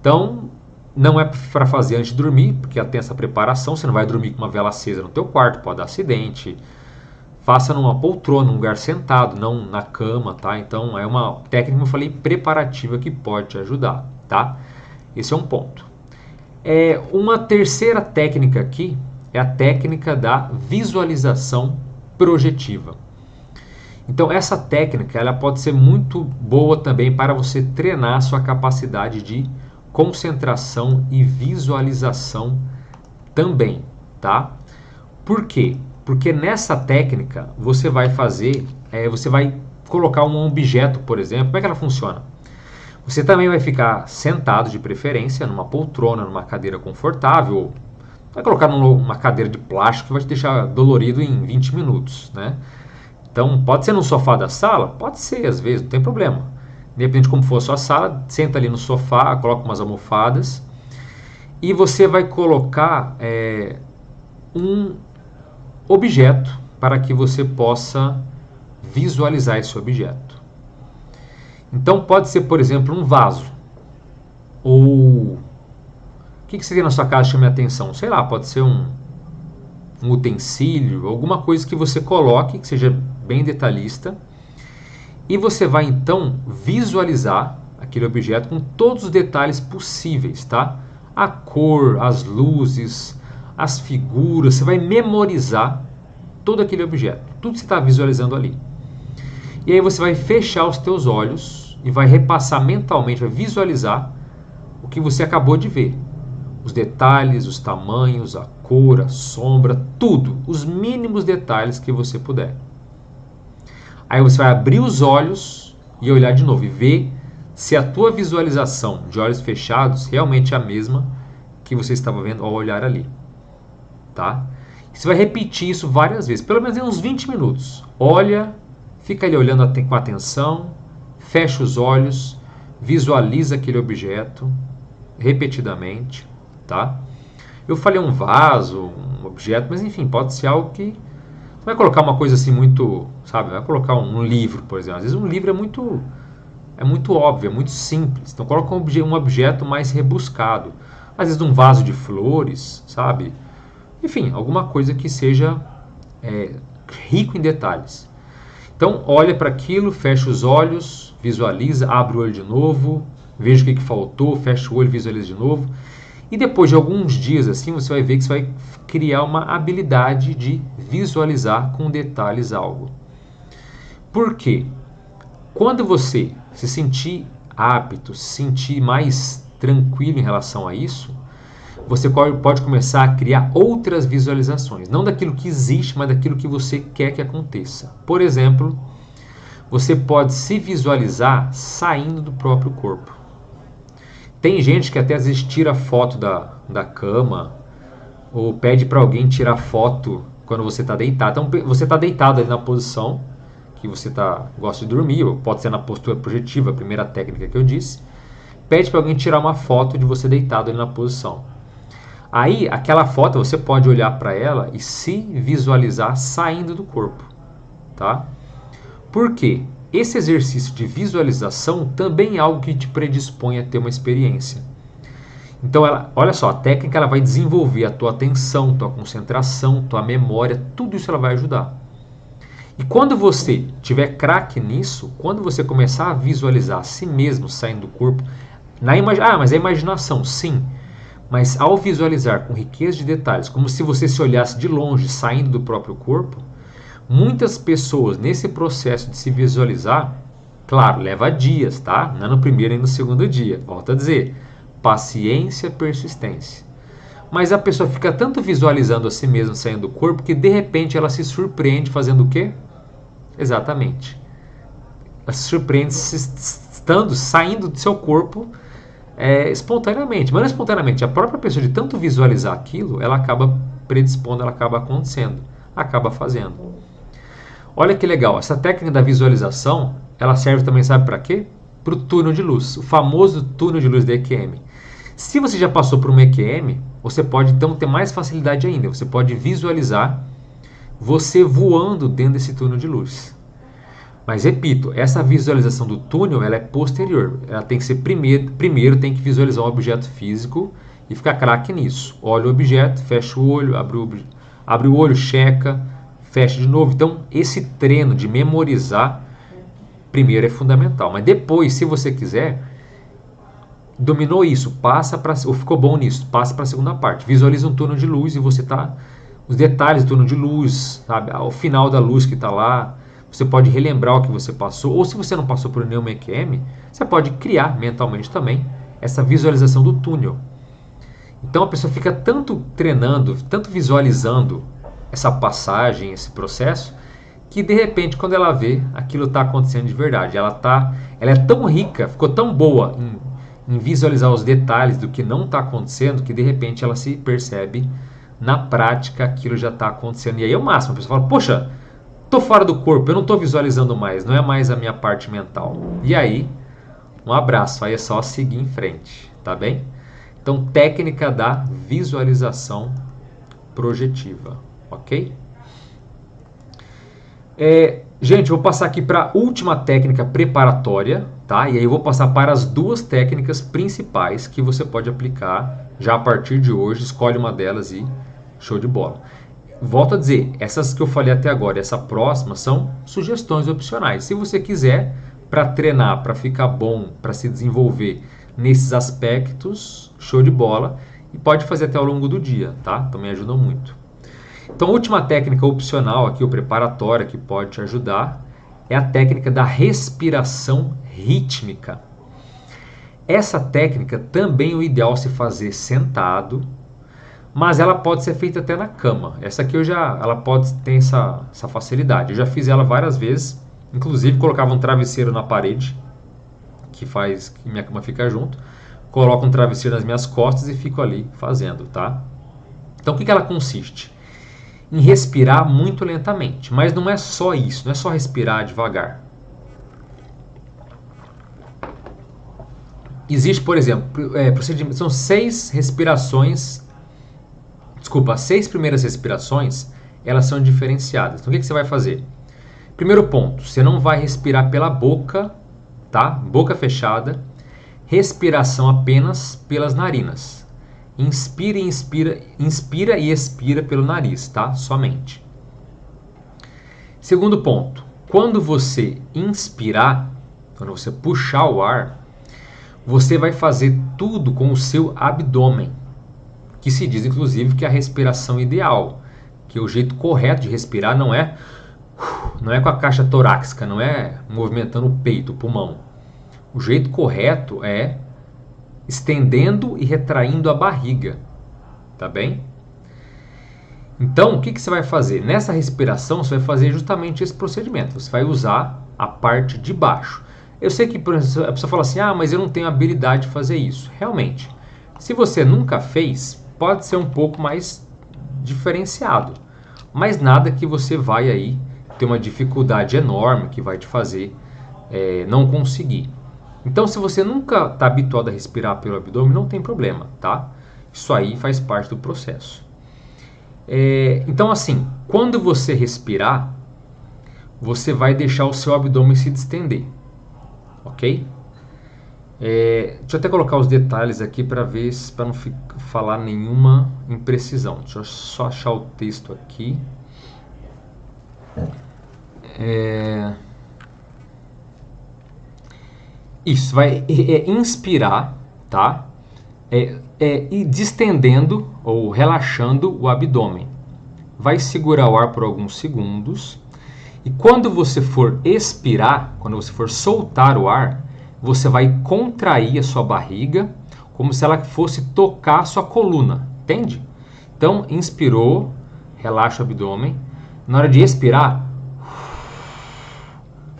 Então, não é para fazer antes de dormir, porque ela tem essa preparação, você não vai dormir com uma vela acesa no teu quarto, pode dar acidente. Faça numa poltrona, num lugar sentado, não na cama, tá? Então, é uma técnica, como eu falei, preparativa que pode te ajudar, tá? Esse é um ponto. Uma terceira técnica aqui é a técnica da visualização projetiva. Então, essa técnica ela pode ser muito boa também para você treinar a sua capacidade de concentração e visualização também, tá? Por quê? Porque nessa técnica você vai você vai colocar um objeto, por exemplo. Como é que ela funciona? Você também vai ficar sentado, de preferência, numa poltrona, numa cadeira confortável. Vai colocar numa cadeira de plástico que vai te deixar dolorido em 20 minutos, né? Então, pode ser no sofá da sala? Pode ser, às vezes, não tem problema. Independente de como for a sua sala, senta ali no sofá, coloca umas almofadas e você vai colocar um objeto para que você possa visualizar esse objeto. Então, pode ser, por exemplo, um vaso. Ou o que você tem na sua casa que chama a atenção? Sei lá, pode ser um utensílio, alguma coisa que você coloque, que seja bem detalhista, e você vai então visualizar aquele objeto com todos os detalhes possíveis, tá? A cor, as luzes, as figuras, você vai memorizar todo aquele objeto, tudo que você está visualizando ali. E aí você vai fechar os teus olhos e vai repassar mentalmente, vai visualizar o que você acabou de ver. Os detalhes, os tamanhos, a cor, a sombra, tudo, os mínimos detalhes que você puder. Aí você vai abrir os olhos e olhar de novo e ver se a tua visualização de olhos fechados realmente é a mesma que você estava vendo ao olhar ali, tá? Você vai repetir isso várias vezes, pelo menos em uns 20 minutos. Olha, fica ali olhando com atenção, fecha os olhos, visualiza aquele objeto repetidamente, tá? Eu falei um vaso, um objeto, mas enfim, pode ser algo que... Não vai colocar uma coisa assim muito, sabe? Vai colocar um livro, por exemplo. Às vezes um livro é muito óbvio, é muito simples. Então coloca um objeto mais rebuscado. Às vezes um vaso de flores, sabe? Enfim, alguma coisa que seja rico em detalhes. Então olha para aquilo, fecha os olhos, visualiza, abre o olho de novo, veja o que faltou, fecha o olho, visualiza de novo. E depois de alguns dias assim, você vai ver que você vai criar uma habilidade de visualizar com detalhes algo. Por quê? Quando você se sentir apto, se sentir mais tranquilo em relação a isso, você pode começar a criar outras visualizações. Não daquilo que existe, mas daquilo que você quer que aconteça. Por exemplo, você pode se visualizar saindo do próprio corpo. Tem gente que até às vezes tira foto da cama ou pede para alguém tirar foto quando você está deitado. Então você está deitado ali na posição que você gosta de dormir, ou pode ser na postura projetiva, a primeira técnica que eu disse. Pede para alguém tirar uma foto de você deitado ali na posição. Aí aquela foto você pode olhar para ela e se visualizar saindo do corpo, tá? Por quê? Esse exercício de visualização também é algo que te predispõe a ter uma experiência. Então, olha só, a técnica ela vai desenvolver a tua atenção, tua concentração, tua memória, tudo isso ela vai ajudar. E quando você tiver craque nisso, quando você começar a visualizar a si mesmo saindo do corpo, mas é imaginação, sim. Mas ao visualizar com riqueza de detalhes, como se você se olhasse de longe saindo do próprio corpo, muitas pessoas nesse processo de se visualizar, claro, leva dias, tá? Não é no primeiro e no segundo dia. Volto a dizer, paciência, persistência. Mas a pessoa fica tanto visualizando a si mesma saindo do corpo que de repente ela se surpreende fazendo o quê? Exatamente. Ela se surpreende saindo do seu corpo espontaneamente. Mas não espontaneamente, a própria pessoa de tanto visualizar aquilo, ela acaba predispondo, ela acaba acontecendo, acaba fazendo. Olha que legal, essa técnica da visualização, ela serve também, sabe para quê? Para o túnel de luz, o famoso túnel de luz da EQM. Se você já passou por uma EQM, você pode então ter mais facilidade ainda. Você pode visualizar você voando dentro desse túnel de luz. Mas repito, essa visualização do túnel ela é posterior. Ela tem que ser primeiro tem que visualizar um objeto físico e ficar craque nisso. Olha o objeto, fecha o olho, abre o olho, checa, fecha de novo. Então, esse treino de memorizar primeiro é fundamental. Mas depois, se você quiser, dominou isso, passa para, ou ficou bom nisso, passa para a segunda parte. Visualiza um túnel de luz e você tá os detalhes do túnel de luz, sabe? Ao final da luz que está lá, você pode relembrar o que você passou, ou se você não passou por nenhum EQM, você pode criar mentalmente também essa visualização do túnel. Então a pessoa fica tanto treinando, tanto visualizando essa passagem, esse processo, que de repente quando ela vê, aquilo está acontecendo de verdade. Ela é tão rica, ficou tão boa em visualizar os detalhes do que não está acontecendo, que de repente ela se percebe na prática aquilo já está acontecendo. E aí é o máximo, a pessoa fala, poxa, estou fora do corpo, eu não estou visualizando mais, não é mais a minha parte mental. E aí, um abraço, aí é só seguir em frente, tá bem? Então, técnica da visualização projetiva, ok? Gente, eu vou passar aqui para a última técnica preparatória, tá? E aí eu vou passar para as duas técnicas principais que você pode aplicar já a partir de hoje. Escolhe uma delas e show de bola. Volto a dizer, essas que eu falei até agora, essa próxima, são sugestões opcionais. Se você quiser, para treinar, para ficar bom, para se desenvolver nesses aspectos, show de bola. E pode fazer até ao longo do dia, tá? Também ajuda muito. Então, a última técnica opcional aqui, o preparatória, que pode te ajudar, é a técnica da respiração rítmica. Essa técnica também é o ideal se fazer sentado, mas ela pode ser feita até na cama. Essa aqui ela pode ter essa facilidade. Eu já fiz ela várias vezes, inclusive colocava um travesseiro na parede, que faz que minha cama fica junto, coloco um travesseiro nas minhas costas e fico ali fazendo, tá? Então, o que ela consiste? Em respirar muito lentamente, mas não é só isso, não é só respirar devagar. Existe, por exemplo, procedimento, são 6 respirações. Desculpa, as 6 primeiras respirações, elas são diferenciadas. Então, o que você vai fazer? Primeiro ponto, você não vai respirar pela boca, tá? Boca fechada. Respiração apenas pelas narinas. Inspira e expira pelo nariz, tá? Somente. Segundo ponto, quando você inspirar, quando você puxar o ar, você vai fazer tudo com o seu abdômen, que se diz inclusive que é a respiração ideal, que o jeito correto de respirar não é com a caixa torácica, não é movimentando o peito, o pulmão. O jeito correto é estendendo e retraindo a barriga, tá bem? Então, o que você vai fazer? Nessa respiração, você vai fazer justamente esse procedimento. Você vai usar a parte de baixo. Eu sei que por exemplo, a pessoa fala assim, mas eu não tenho habilidade de fazer isso. Realmente, se você nunca fez, pode ser um pouco mais diferenciado. Mas nada que você vai aí ter uma dificuldade enorme que vai te fazer não conseguir. Então, se você nunca está habituado a respirar pelo abdômen, não tem problema, tá? Isso aí faz parte do processo. Então, assim, quando você respirar, você vai deixar o seu abdômen se distender, ok? Deixa eu até colocar os detalhes aqui para ver, para não falar nenhuma imprecisão. Deixa eu só achar o texto aqui. Isso, vai inspirar, tá? E distendendo ou relaxando o abdômen. Vai segurar o ar por alguns segundos. E quando você for expirar, quando você for soltar o ar, você vai contrair a sua barriga, como se ela fosse tocar a sua coluna, entende? Então, inspirou, relaxa o abdômen. Na hora de expirar,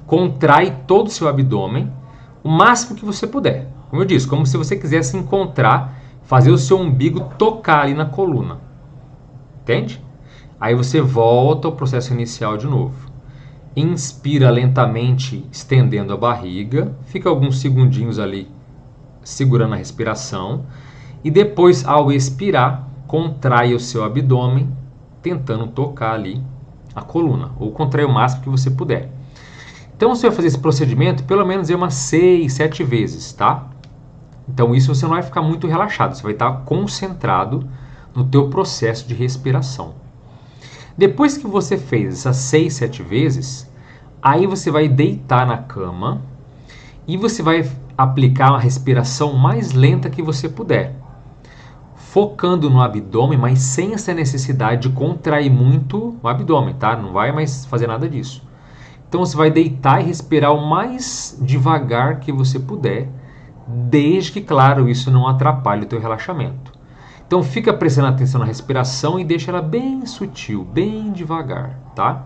contrai todo o seu abdômen, o máximo que você puder. Como eu disse, como se você quisesse encontrar, fazer o seu umbigo tocar ali na coluna. Entende? Aí você volta ao processo inicial de novo. Inspira lentamente, estendendo a barriga. Fica alguns segundinhos ali, segurando a respiração. E depois, ao expirar, contrai o seu abdômen, tentando tocar ali a coluna. Ou contrai o máximo que você puder. Então você vai fazer esse procedimento pelo menos umas 6, 7 vezes, tá? Então isso você não vai ficar muito relaxado, você vai estar concentrado no teu processo de respiração. Depois que você fez essas 6, 7 vezes, aí você vai deitar na cama e você vai aplicar uma respiração mais lenta que você puder, focando no abdômen, mas sem essa necessidade de contrair muito o abdômen, tá? Não vai mais fazer nada disso. Então você vai deitar e respirar o mais devagar que você puder, desde que, claro, isso não atrapalhe o teu relaxamento. Então fica prestando atenção na respiração e deixa ela bem sutil, bem devagar, tá?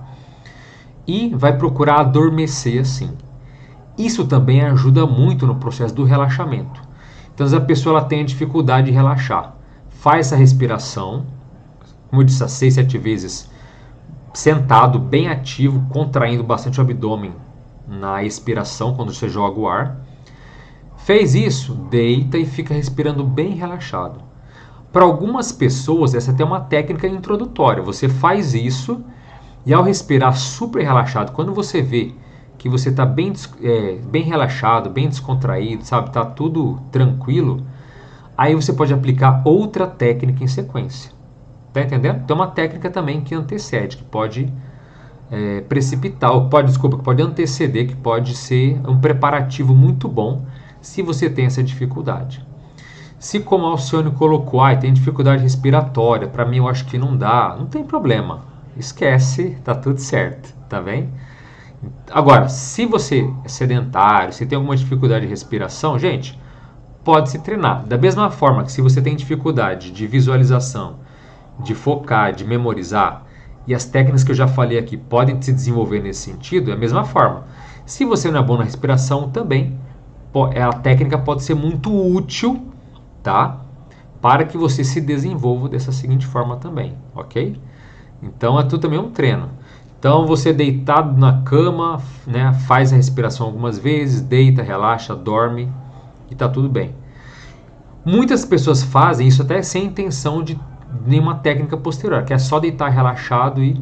E vai procurar adormecer assim. Isso também ajuda muito no processo do relaxamento. Então, se a pessoa ela tem dificuldade de relaxar, faz essa respiração, como eu disse, 6, 7 vezes, sentado, bem ativo, contraindo bastante o abdômen na expiração, quando você joga o ar. Fez isso, deita e fica respirando bem relaxado. Para algumas pessoas, essa é até uma técnica introdutória. Você faz isso e ao respirar super relaxado, quando você vê que você está bem relaxado, bem descontraído, sabe, está tudo tranquilo, aí você pode aplicar outra técnica em sequência. Tá entendendo? Tem uma técnica também que antecede, que pode precipitar, ou que pode anteceder, que pode ser um preparativo muito bom se você tem essa dificuldade. Se, como a Alcione colocou, tem dificuldade respiratória, para mim eu acho que não dá, não tem problema. Esquece, tá tudo certo, tá bem? Agora, se você é sedentário, se tem alguma dificuldade de respiração, gente, pode se treinar. Da mesma forma que se você tem dificuldade de visualização, de focar, de memorizar, e as técnicas que eu já falei aqui podem se desenvolver nesse sentido, é a mesma forma. Se você não é bom na respiração, também a técnica pode ser muito útil, tá? Para que você se desenvolva dessa seguinte forma também, ok? Então, é tudo também um treino. Então, você deitado na cama, né, faz a respiração algumas vezes, deita, relaxa, dorme e tá tudo bem. Muitas pessoas fazem isso até sem intenção de nenhuma técnica posterior, que é só deitar relaxado e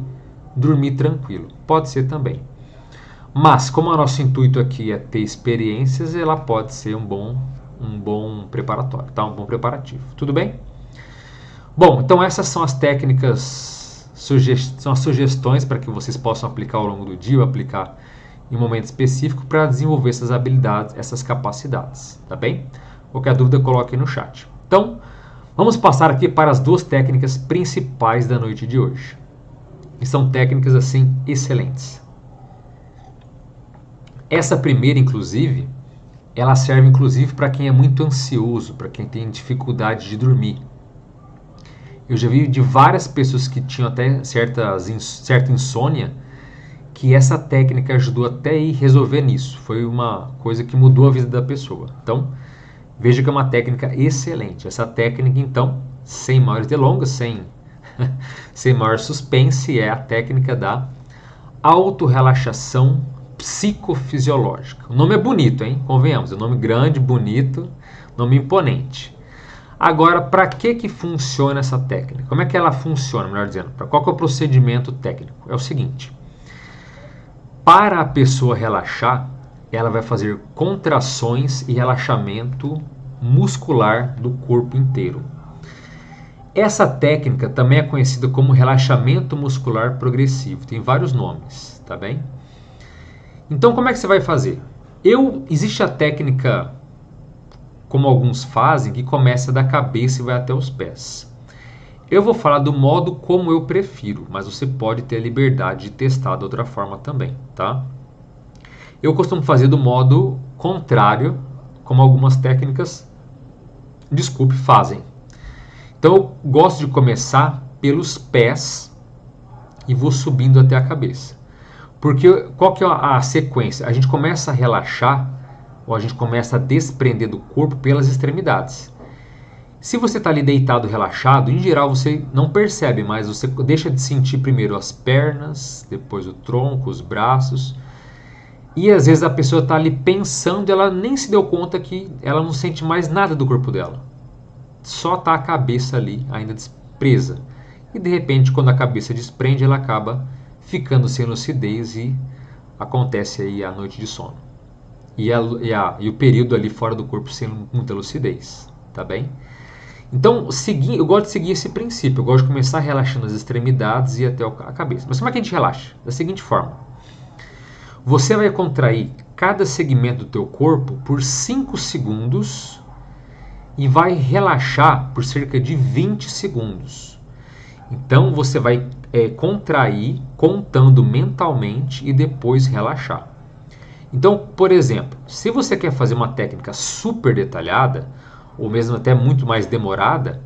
dormir tranquilo. Pode ser também. Mas, como o nosso intuito aqui é ter experiências, ela pode ser um bom preparatório, tá? Um bom preparativo. Tudo bem? Bom, então essas são as técnicas, são as sugestões para que vocês possam aplicar ao longo do dia, ou aplicar em um momento específico para desenvolver essas habilidades, essas capacidades, tá bem? Qualquer dúvida, coloque aí no chat. Então, vamos passar aqui para as duas técnicas principais da noite de hoje. E são técnicas, assim, excelentes. Essa primeira, inclusive, ela serve, inclusive, para quem é muito ansioso, para quem tem dificuldade de dormir. Eu já vi de várias pessoas que tinham até certa insônia, que essa técnica ajudou até a resolver nisso. Foi uma coisa que mudou a vida da pessoa. Então, veja que é uma técnica excelente. Essa técnica, então, sem maiores delongas, sem maior suspense, é a técnica da autorrelaxação psicofisiológica. O nome é bonito, hein? Convenhamos, é um nome grande, bonito, nome imponente. Agora, para que funciona essa técnica? Como é que ela funciona, melhor dizendo? Qual que é o procedimento técnico? É o seguinte: para a pessoa relaxar, ela vai fazer contrações e relaxamento muscular do corpo inteiro. Essa técnica também é conhecida como relaxamento muscular progressivo. Tem vários nomes, tá bem? Então, como é que você vai fazer? Existe a técnica, como alguns fazem, que começa da cabeça e vai até os pés. Eu vou falar do modo como eu prefiro, mas você pode ter a liberdade de testar de outra forma também, tá? Eu costumo fazer do modo contrário, como algumas técnicas, fazem. Então, eu gosto de começar pelos pés e vou subindo até a cabeça. Porque qual que é a sequência? A gente começa a relaxar, ou a gente começa a desprender do corpo pelas extremidades. Se você está ali deitado, relaxado, em geral você não percebe, mas você deixa de sentir primeiro as pernas, depois o tronco, os braços. E às vezes a pessoa está ali pensando, ela nem se deu conta que ela não sente mais nada do corpo dela. Só está a cabeça ali, ainda despresa. E de repente, quando a cabeça desprende, ela acaba ficando sem lucidez e acontece aí a noite de sono. E o período ali fora do corpo sem muita lucidez, tá bem? Então, eu gosto de seguir esse princípio. Eu gosto de começar relaxando as extremidades e até a cabeça. Mas como é que a gente relaxa? Da seguinte forma. Você vai contrair cada segmento do teu corpo por 5 segundos e vai relaxar por cerca de 20 segundos. Então, você vai contrair contando mentalmente e depois relaxar. Então, por exemplo, se você quer fazer uma técnica super detalhada, ou mesmo até muito mais demorada,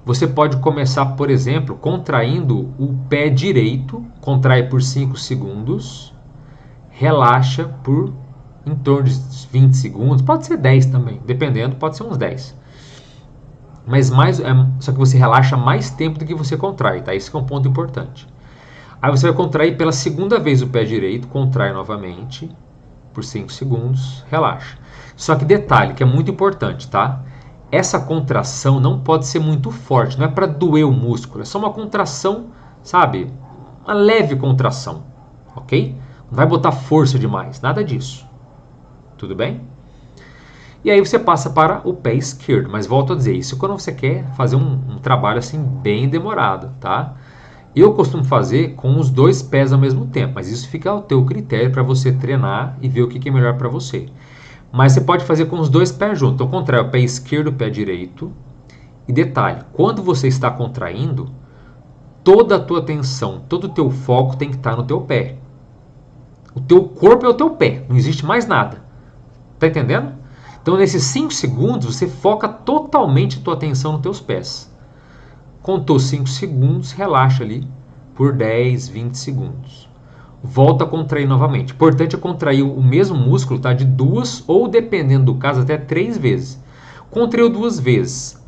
você pode começar, por exemplo, contraindo o pé direito, contrai por 5 segundos, relaxa por em torno de 20 segundos, pode ser 10 também, dependendo, pode ser uns 10. Mas só que você relaxa mais tempo do que você contrai, tá? Esse é um ponto importante. Aí você vai contrair pela segunda vez o pé direito, contrai novamente por 5 segundos, relaxa. Só que detalhe, que é muito importante, tá? Essa contração não pode ser muito forte, não é para doer o músculo, é só uma contração, sabe? Uma leve contração, ok? Não vai botar força demais, nada disso. Tudo bem? E aí você passa para o pé esquerdo, mas volto a dizer, isso quando você quer fazer um trabalho assim bem demorado, tá? Eu costumo fazer com os 2 pés ao mesmo tempo, mas isso fica ao teu critério para você treinar e ver o que é melhor para você. Mas você pode fazer com os 2 pés juntos. Então, contrai o pé esquerdo e o pé direito. E detalhe, quando você está contraindo, toda a tua atenção, todo o teu foco tem que estar no teu pé. O teu corpo é o teu pé, não existe mais nada. Tá entendendo? Então, nesses 5 segundos, você foca totalmente a tua atenção nos teus pés. Contou 5 segundos, relaxa ali por 10, 20 segundos. Volta a contrair novamente. Importante é contrair o mesmo músculo, tá? De 2 ou, dependendo do caso, até 3 vezes. Contraiu 2 vezes.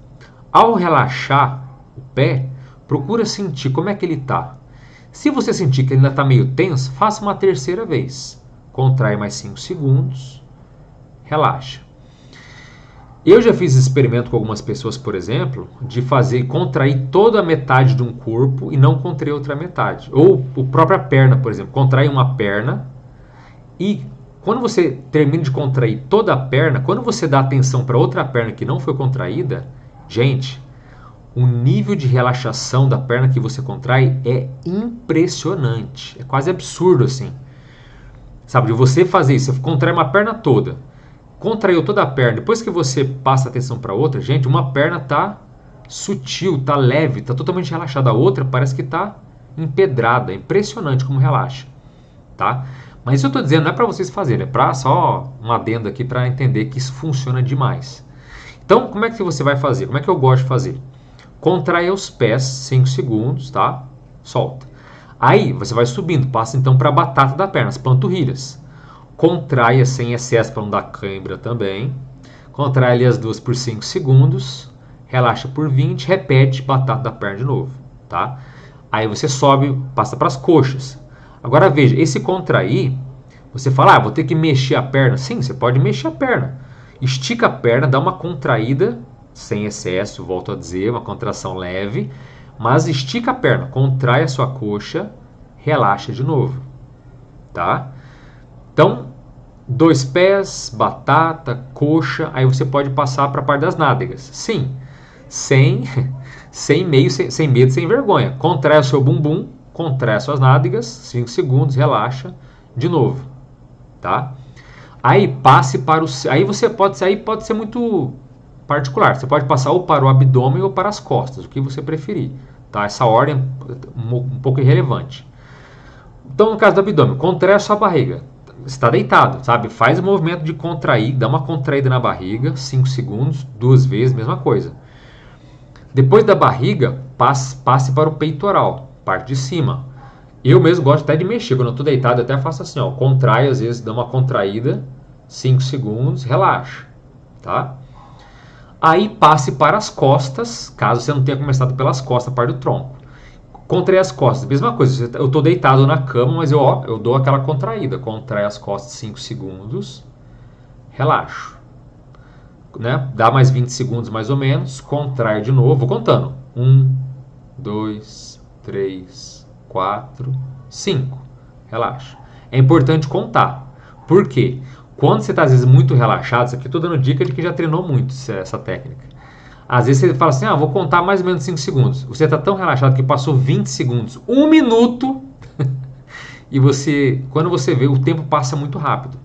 Ao relaxar o pé, procura sentir como é que ele está. Se você sentir que ele ainda está meio tenso, faça uma terceira vez. Contrai mais 5 segundos, relaxa. Eu já fiz experimento com algumas pessoas, por exemplo, de contrair toda a metade de um corpo e não contrair outra metade. Ou a própria perna, por exemplo, contrai uma perna e quando você termina de contrair toda a perna, quando você dá atenção para outra perna que não foi contraída, gente, o nível de relaxação da perna que você contrai é impressionante. É quase absurdo assim. Sabe, de você fazer isso, você contrai uma perna toda, contraiu toda a perna, depois que você passa a atenção para outra, gente, uma perna tá sutil, tá leve, tá totalmente relaxada, a outra parece que tá empedrada, é impressionante como relaxa, tá? Mas isso eu tô dizendo não é para vocês fazerem, é para só um adendo aqui para entender que isso funciona demais. Então, como é que você vai fazer? Como é que eu gosto de fazer? Contrai os pés 5 segundos, tá? Solta. Aí você vai subindo, passa então para a batata da perna, as panturrilhas. Contraia sem excesso para não dar cãibra também. Contrai ali as duas por 5 segundos. Relaxa por 20. Repete batata da perna de novo. Tá? Aí você sobe, passa para as coxas. Agora veja, esse contrair, você fala, vou ter que mexer a perna. Sim, você pode mexer a perna. Estica a perna, dá uma contraída, sem excesso, volto a dizer, uma contração leve. Mas estica a perna, contrai a sua coxa, relaxa de novo. Tá? Então, 2 pés, batata, coxa, aí você pode passar para a parte das nádegas. Sim, sem medo, sem vergonha. Contrai o seu bumbum, contrai as suas nádegas, 5 segundos, relaxa, de novo, tá? Aí passe para o... Aí pode ser muito particular. Você pode passar ou para o abdômen ou para as costas, o que você preferir, tá? Essa ordem é um pouco irrelevante. Então, no caso do abdômen, contrai a sua barriga. Você está deitado, sabe? Faz o movimento de contrair, dá uma contraída na barriga, 5 segundos, 2 vezes, mesma coisa. Depois da barriga, passe para o peitoral, parte de cima. Eu mesmo gosto até de mexer, quando eu estou deitado, eu até faço assim, ó, contrai, às vezes dá uma contraída, 5 segundos, relaxa, tá? Aí passe para as costas, caso você não tenha começado pelas costas, a parte do tronco. Contrai as costas, mesma coisa, eu estou deitado na cama, mas eu dou aquela contraída. Contrai as costas 5 segundos, relaxo. Né? Dá mais 20 segundos mais ou menos, contrai de novo, vou contando. 1, 2, 3, 4, 5, relaxa. é importante contar. Por quê? Quando você está, às vezes, muito relaxado, isso aqui eu estou dando dica de que já treinou muito essa técnica. Às vezes você fala assim, vou contar mais ou menos 5 segundos. Você está tão relaxado que passou 20 segundos, 1 minuto, e quando você vê, o tempo passa muito rápido.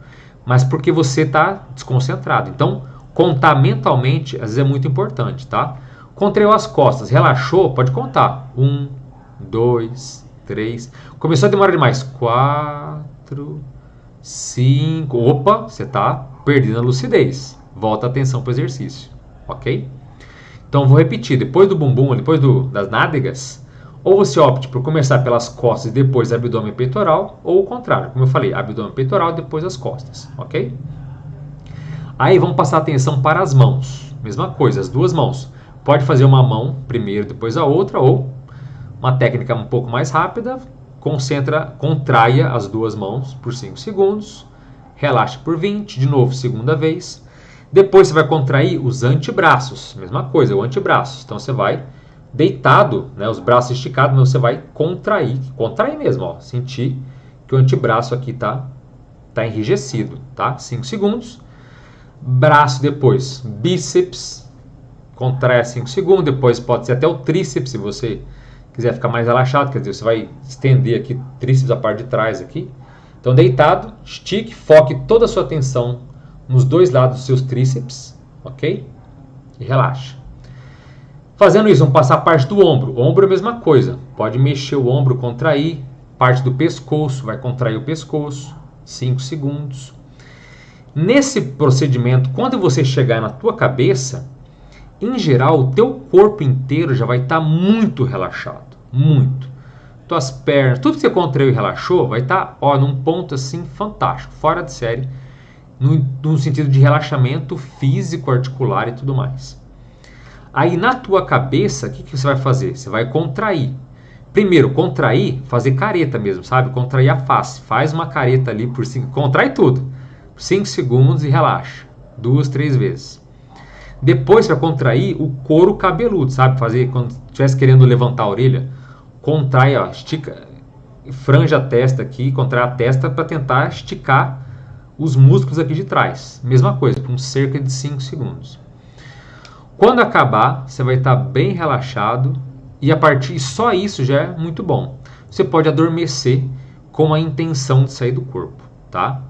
Mas porque você está desconcentrado. Então, contar mentalmente, às vezes é muito importante, tá? Contraiu as costas, relaxou, pode contar. 1, 2, 3. Começou a demorar demais. 4, 5. Opa, você está perdendo a lucidez. Volta a atenção para o exercício, ok? Então vou repetir, depois do bumbum, depois das nádegas, ou você opte por começar pelas costas e depois abdômen e peitoral, ou o contrário, como eu falei, abdômen e peitoral e depois as costas, ok? Aí vamos passar atenção para as mãos, mesma coisa, as duas mãos. Pode fazer uma mão primeiro, depois a outra, ou uma técnica um pouco mais rápida, contraia as duas mãos por 5 segundos, relaxe por 20, de novo, segunda vez. Depois você vai contrair os antebraços, mesma coisa, o antebraço. Então você vai deitado, né, os braços esticados, mas você vai contrair mesmo, ó, sentir que o antebraço aqui tá enrijecido, tá? 5 segundos. Braço depois, bíceps, contrai 5 segundos, depois pode ser até o tríceps, se você quiser ficar mais relaxado, quer dizer, você vai estender aqui, tríceps a parte de trás aqui. Então deitado, estique, foque toda a sua atenção nos dois lados dos seus tríceps, ok? E relaxa. Fazendo isso, vamos passar a parte do ombro. O ombro é a mesma coisa. Pode mexer o ombro, contrair. Parte do pescoço, vai contrair o pescoço. 5 segundos. Nesse procedimento, quando você chegar na tua cabeça, em geral, o teu corpo inteiro já vai estar muito relaxado. Muito. Tuas pernas, tudo que você contraiu e relaxou, vai estar num ponto assim fantástico, fora de série. No sentido de relaxamento físico, articular e tudo mais. Aí na tua cabeça, o que você vai fazer? Você vai contrair. Primeiro, contrair, fazer careta mesmo, sabe? Contrair a face. Faz uma careta ali por 5, contrai tudo. 5 segundos e relaxa. 2, 3 vezes. Depois, para contrair o couro cabeludo, sabe? Fazer quando estivesse querendo levantar a orelha, contrai, estica, franja a testa aqui, contrai a testa para tentar esticar os músculos aqui de trás. Mesma coisa, por cerca de 5 segundos. Quando acabar, você vai estar bem relaxado e só isso já é muito bom. Você pode adormecer com a intenção de sair do corpo, tá?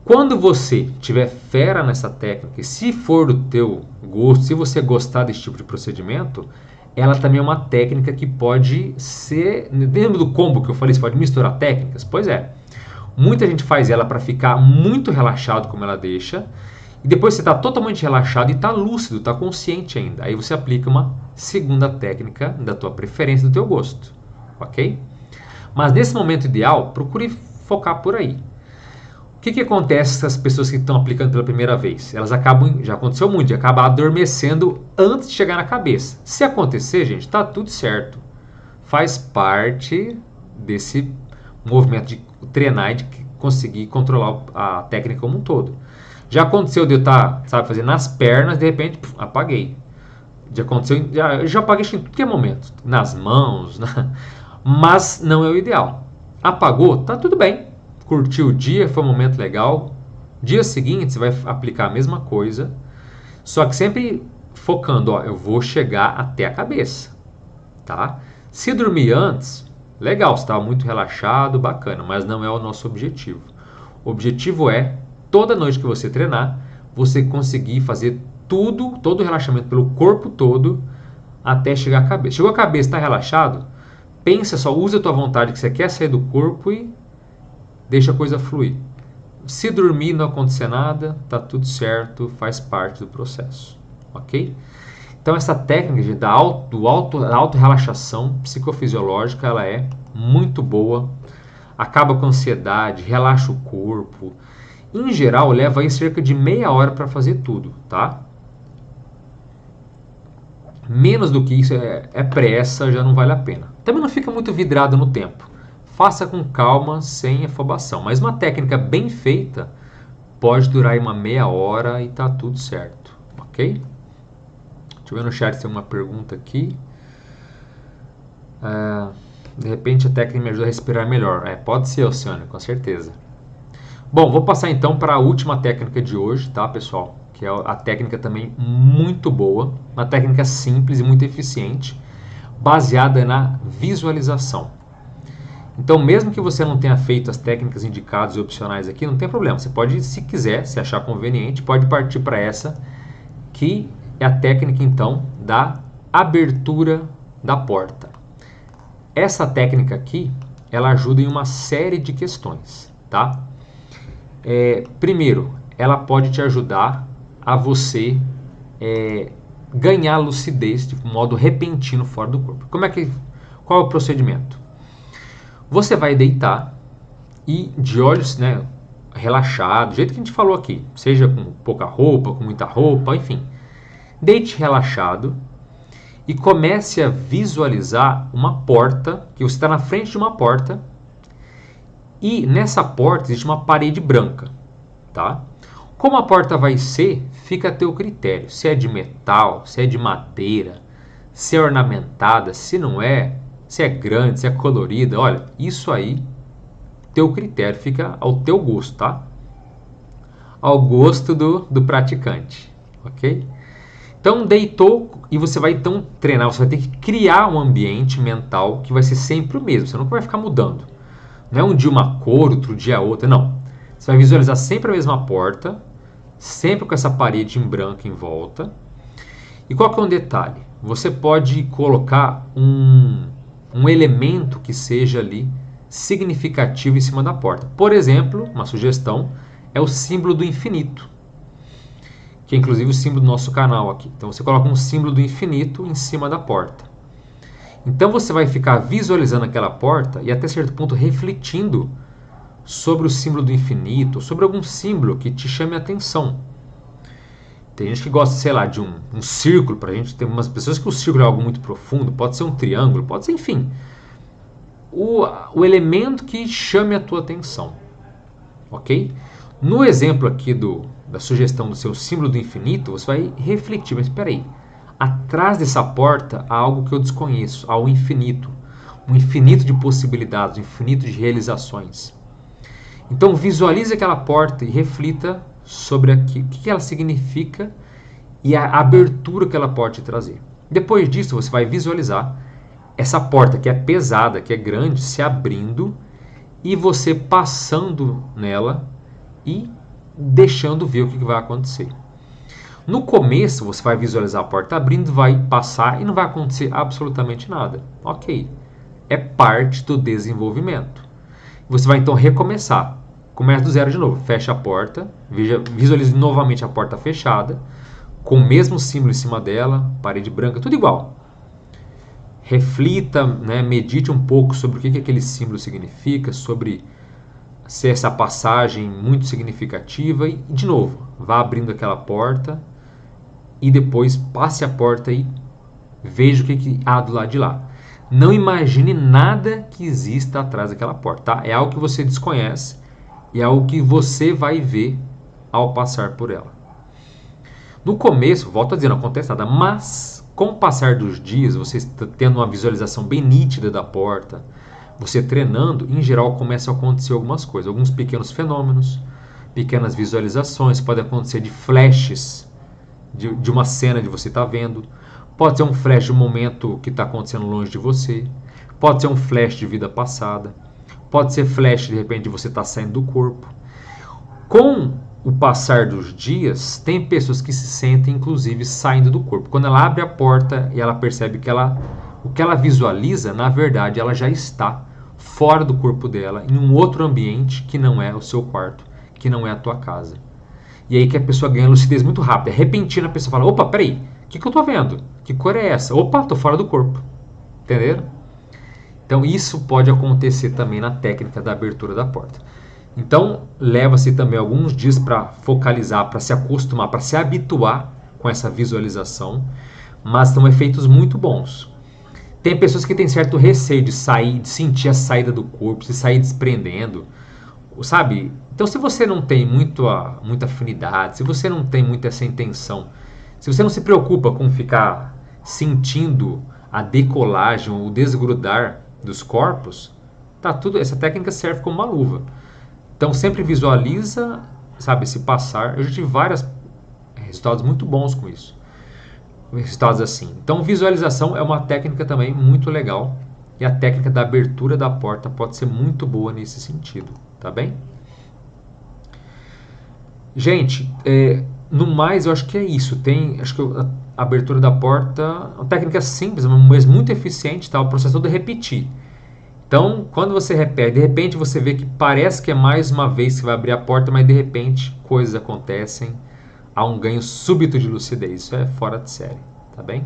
Quando você tiver fera nessa técnica, e se for do teu gosto, se você gostar desse tipo de procedimento, ela também é uma técnica que pode ser, dentro do combo que eu falei, você pode misturar técnicas? Pois é. Muita gente faz ela para ficar muito relaxado, como ela deixa, e depois você está totalmente relaxado e está lúcido, está consciente ainda. Aí você aplica uma segunda técnica da tua preferência, do teu gosto, ok? Mas nesse momento ideal, procure focar por aí. O que acontece com as pessoas que estão aplicando pela primeira vez? Elas acabam, já aconteceu muito, de acabar adormecendo antes de chegar na cabeça. Se acontecer, gente, está tudo certo. Faz parte desse movimento de treinar e de conseguir controlar a técnica como um todo. Já aconteceu de eu estar, fazendo nas pernas, de repente, apaguei. Já apaguei em tudo que é momento. Nas mãos, mas não é o ideal. Apagou, tá tudo bem. Curtiu o dia, foi um momento legal. Dia seguinte, você vai aplicar a mesma coisa, só que sempre focando, eu vou chegar até a cabeça, tá? Se dormir antes, legal, você estava muito relaxado, bacana, mas não é o nosso objetivo. O objetivo é, toda noite que você treinar, você conseguir fazer todo o relaxamento pelo corpo todo, até chegar à cabeça. Chegou a cabeça, está relaxado? Pensa só, usa a tua vontade que você quer sair do corpo e deixa a coisa fluir. Se dormir e não acontecer nada, tá tudo certo, faz parte do processo, ok? Então essa técnica da auto-relaxação psicofisiológica, ela é muito boa, acaba com a ansiedade, relaxa o corpo. Em geral, leva aí cerca de meia hora para fazer tudo, tá? Menos do que isso é pressa, já não vale a pena. Também não fica muito vidrado no tempo. Faça com calma, sem afobação. Mas uma técnica bem feita pode durar aí uma meia hora e tá tudo certo, ok? Deixa eu ver no chat se tem uma pergunta aqui. De repente a técnica me ajuda a respirar melhor. Pode ser, Oceano, com certeza. Bom, vou passar então para a última técnica de hoje, tá, pessoal? Que é a técnica também muito boa, uma técnica simples e muito eficiente, baseada na visualização. Então, mesmo que você não tenha feito as técnicas indicadas e opcionais aqui, não tem problema. Você pode, se quiser, se achar conveniente, pode partir para essa, que é a técnica, então, da abertura da porta. Essa técnica aqui, ela ajuda em uma série de questões, tá? Primeiro, ela pode te ajudar a você ganhar lucidez de modo repentino fora do corpo. Qual é o procedimento? Você vai deitar e de olhos, né, relaxados, do jeito que a gente falou aqui, seja com pouca roupa, com muita roupa, enfim. Deite relaxado e comece a visualizar uma porta, que você está na frente de uma porta, e nessa porta existe uma parede branca, tá? Como a porta vai ser, fica a teu critério. Se é de metal, se é de madeira, se é ornamentada, se não é, se é grande, se é colorida, olha, isso aí, teu critério fica ao teu gosto, tá? Ao gosto do praticante, ok? Então, deitou e você vai então treinar, você vai ter que criar um ambiente mental que vai ser sempre o mesmo, você nunca vai ficar mudando. Não é um dia uma cor, outro dia outra, não. Você vai visualizar sempre a mesma porta, sempre com essa parede em branco em volta. E qual que é um detalhe? Você pode colocar um elemento que seja ali significativo em cima da porta. Por exemplo, uma sugestão é o símbolo do infinito, que é inclusive o símbolo do nosso canal aqui. Então você coloca um símbolo do infinito em cima da porta. Então você vai ficar visualizando aquela porta e até certo ponto refletindo sobre o símbolo do infinito, sobre algum símbolo que te chame a atenção. Tem gente que gosta, sei lá, de um círculo, pra gente. Tem umas pessoas que o círculo é algo muito profundo, pode ser um triângulo, pode ser, enfim. O elemento que chame a tua atenção. Ok? No exemplo aqui da sugestão do seu símbolo do infinito, você vai refletir, mas espera aí. Atrás dessa porta há algo que eu desconheço, há um infinito de possibilidades, um infinito de realizações. Então visualize aquela porta e reflita sobre o que ela significa e a abertura que ela pode te trazer. Depois disso, você vai visualizar essa porta que é pesada, que é grande, se abrindo e você passando nela e deixando ver o que vai acontecer. No começo, você vai visualizar a porta abrindo, vai passar e não vai acontecer absolutamente nada. Ok, é parte do desenvolvimento. Você vai então recomeçar. Começa do zero de novo, fecha a porta, visualize novamente a porta fechada, com o mesmo símbolo em cima dela, parede branca, tudo igual. Reflita, né, medite um pouco sobre o que aquele símbolo significa, sobre se essa passagem muito significativa e, de novo, vá abrindo aquela porta e depois passe a porta e veja o que há do lado de lá. Não imagine nada que exista atrás daquela porta, tá? É algo que você desconhece. E é algo que você vai ver ao passar por ela. No começo, volto a dizer, não acontece nada, mas com o passar dos dias, você tendo uma visualização bem nítida da porta, você treinando, em geral começa a acontecer algumas coisas, alguns pequenos fenômenos, pequenas visualizações, pode acontecer de flashes de uma cena que você está vendo, pode ser um flash de um momento que está acontecendo longe de você, pode ser um flash de vida passada, pode ser flash, de repente, você está saindo do corpo. Com o passar dos dias, tem pessoas que se sentem, inclusive, saindo do corpo. Quando ela abre a porta e ela percebe que o que ela visualiza, na verdade, ela já está fora do corpo dela, em um outro ambiente que não é o seu quarto, que não é a tua casa. E aí que a pessoa ganha lucidez muito rápida. É repentina, a pessoa fala, opa, peraí, o que eu estou vendo? Que cor é essa? Opa, estou fora do corpo. Entenderam? Então, isso pode acontecer também na técnica da abertura da porta. Então, leva-se também alguns dias para focalizar, para se acostumar, para se habituar com essa visualização, mas são efeitos muito bons. Tem pessoas que têm certo receio de sair, de sentir a saída do corpo, se sair desprendendo, sabe? Então, se você não tem muita afinidade, se você não tem muita essa intenção, se você não se preocupa com ficar sentindo a decolagem ou o desgrudar dos corpos, tá tudo, essa técnica serve como uma luva. Então sempre visualiza, sabe, se passar. Eu já tive vários resultados muito bons com isso. Resultados assim. Então visualização é uma técnica também muito legal. E a técnica da abertura da porta pode ser muito boa nesse sentido, tá bem? Gente, no mais eu acho que é isso. Acho que a abertura da porta é uma técnica simples, mas muito eficiente, tá? O processo todo é repetir. Então, quando você repete, de repente você vê que parece que é mais uma vez que vai abrir a porta, mas de repente coisas acontecem, há um ganho súbito de lucidez. Isso é fora de série, tá bem?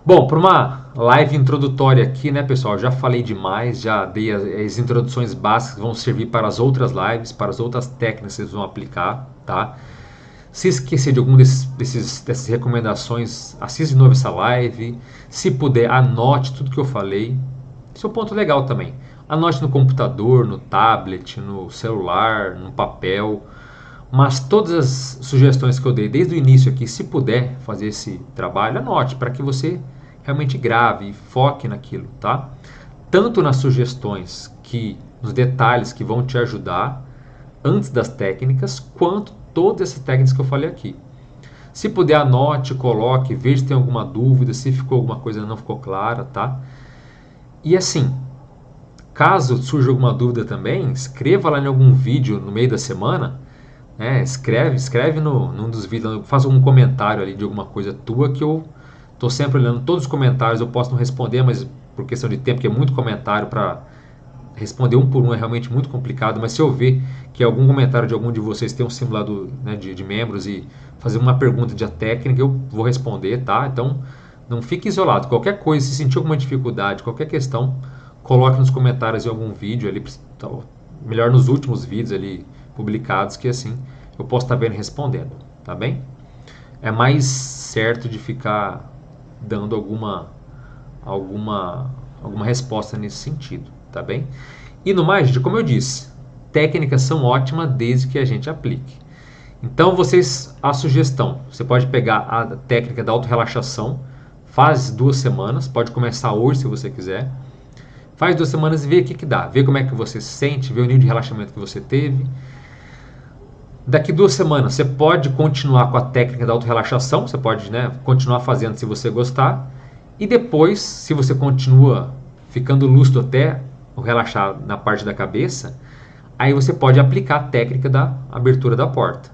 Bom, para uma live introdutória aqui, né, pessoal? Já falei demais, já dei as introduções básicas que vão servir para as outras lives, para as outras técnicas que vocês vão aplicar, tá? Se esquecer de alguma dessas recomendações, assista de novo essa live. Se puder, anote tudo que eu falei. Esse é um ponto legal também. Anote no computador, no tablet, no celular, no papel. Mas todas as sugestões que eu dei desde o início aqui, se puder fazer esse trabalho, anote para que você realmente grave e foque naquilo, tá? Tanto nas sugestões, nos detalhes que vão te ajudar antes das técnicas, quanto todas essas técnicas que eu falei aqui. Se puder, anote, coloque, veja se tem alguma dúvida, se ficou alguma coisa que não ficou clara, tá? E assim, caso surja alguma dúvida também, escreva lá em algum vídeo no meio da semana, escreve num dos vídeos, faz algum comentário ali de alguma coisa tua, que eu estou sempre olhando todos os comentários. Eu posso não responder, mas por questão de tempo, que é muito comentário, para responder um por um é realmente muito complicado. Mas se eu ver que algum comentário de algum de vocês tem um simulado, né, de membros, e fazer uma pergunta de técnica, eu vou responder, tá? Então não fique isolado. Qualquer coisa, se sentir alguma dificuldade, qualquer questão, coloque nos comentários em algum vídeo ali, melhor nos últimos vídeos ali publicados, que assim eu posso estar vendo e respondendo, tá bem? É mais certo de ficar dando alguma resposta nesse sentido, tá bem? E no mais, gente, como eu disse, técnicas são ótimas desde que a gente aplique. Então a sugestão, você pode pegar a técnica da autorrelaxação, faz 2 semanas, pode começar hoje se você quiser. Faz 2 semanas e vê o que dá, vê como é que você se sente, vê o nível de relaxamento que você teve. Daqui 2 semanas você pode continuar com a técnica da autorrelaxação, você pode, né, continuar fazendo se você gostar. E depois, se você continua ficando lúcido até o relaxar na parte da cabeça, aí você pode aplicar a técnica da abertura da porta.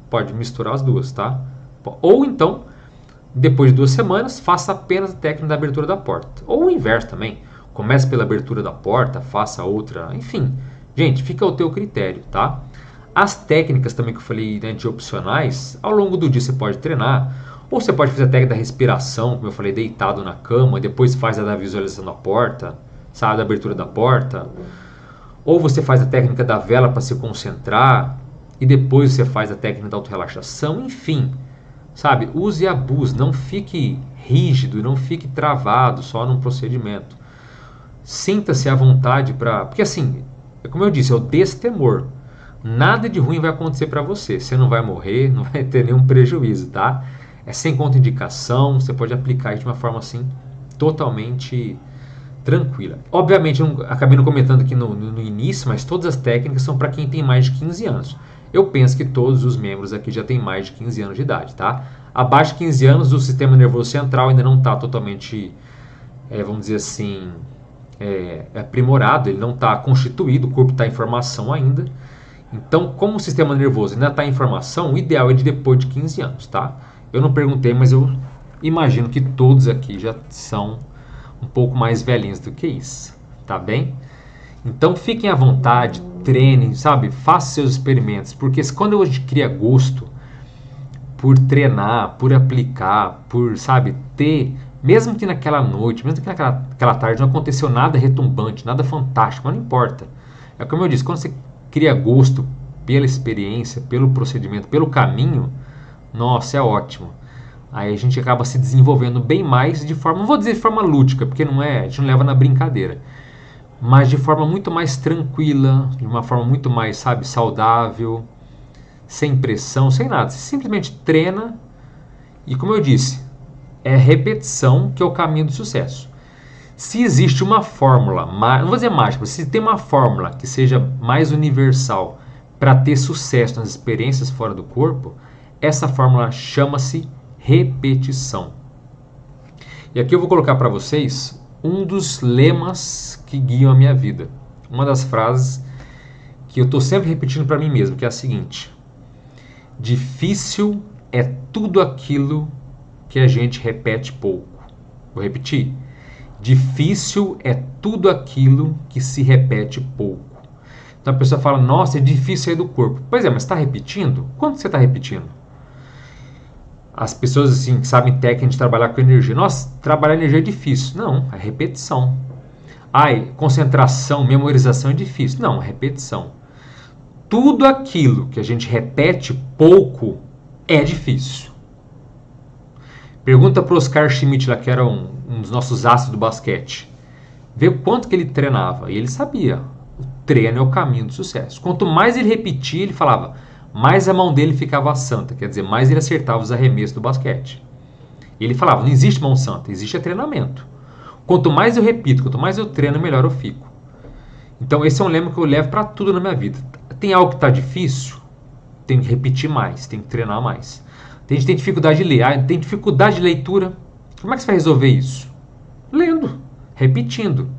Pode misturar as duas, tá? Ou então, depois de 2 semanas, faça apenas a técnica da abertura da porta. Ou o inverso também. Comece pela abertura da porta, faça outra, enfim. Gente, fica ao teu critério, tá? As técnicas também que eu falei, né, de opcionais, ao longo do dia você pode treinar. Ou você pode fazer a técnica da respiração, como eu falei, deitado na cama, depois faz a da visualização da porta, sabe, da abertura da porta. Ou você faz a técnica da vela para se concentrar, e depois você faz a técnica da autorrelaxação, enfim. Sabe, use e abuse, não fique rígido, não fique travado só num procedimento. Sinta-se à vontade para... Porque assim, como eu disse, é o destemor. Nada de ruim vai acontecer para você. Você não vai morrer, não vai ter nenhum prejuízo, tá? É sem contraindicação, você pode aplicar de uma forma assim, totalmente tranquila. Obviamente, eu acabei não comentando aqui no início, mas todas as técnicas são para quem tem mais de 15 anos. Eu penso que todos os membros aqui já têm mais de 15 anos de idade, tá? Abaixo de 15 anos, o sistema nervoso central ainda não está totalmente, vamos dizer assim, aprimorado, ele não está constituído, o corpo está em formação ainda. Então, como o sistema nervoso ainda está em formação, o ideal é de depois de 15 anos, tá? Eu não perguntei, mas eu imagino que todos aqui já são um pouco mais velhinhos do que isso, tá bem? Então, fiquem à vontade, treinem, sabe? Façam seus experimentos, porque quando a gente cria gosto por treinar, por aplicar, por, sabe, ter, mesmo que naquela noite, mesmo que naquela tarde não aconteceu nada retumbante, nada fantástico, mas não importa. É como eu disse, quando você cria gosto pela experiência, pelo procedimento, pelo caminho, nossa, é ótimo. Aí a gente acaba se desenvolvendo bem mais de forma, não vou dizer de forma lúdica, porque não é, a gente não leva na brincadeira, mas de forma muito mais tranquila, de uma forma muito mais, sabe, saudável, sem pressão, sem nada. Você simplesmente treina e, como eu disse, é repetição que é o caminho do sucesso. Se existe uma fórmula, não vou dizer mágica, se tem uma fórmula que seja mais universal para ter sucesso nas experiências fora do corpo, essa fórmula chama-se repetição. E aqui eu vou colocar para vocês um dos lemas que guiam a minha vida. Uma das frases que eu estou sempre repetindo para mim mesmo, que é a seguinte: difícil é tudo aquilo que a gente repete pouco. Vou repetir. Difícil é tudo aquilo que se repete pouco. Então a pessoa fala, nossa, é difícil sair do corpo. Pois é, mas está repetindo? Quanto você está repetindo? As pessoas assim, que sabem técnica de trabalhar com energia. Nossa, trabalhar energia é difícil. Não, é repetição. Ai, concentração, memorização é difícil. Não, é repetição. Tudo aquilo que a gente repete pouco é difícil. Pergunta para o Oscar Schmidt, lá, que era um dos nossos astros do basquete. Vê o quanto que ele treinava. E ele sabia. O treino é o caminho do sucesso. Quanto mais ele repetia, ele falava, mais a mão dele ficava santa. Quer dizer, mais ele acertava os arremessos do basquete. E ele falava, não existe mão santa, existe treinamento. Quanto mais eu repito, quanto mais eu treino, melhor eu fico. Então esse é um lema que eu levo para tudo na minha vida. Tem algo que está difícil? Tem que repetir mais, tem que treinar mais. Tem gente que tem dificuldade de ler, tem dificuldade de leitura. Como é que você vai resolver isso? Lendo, repetindo.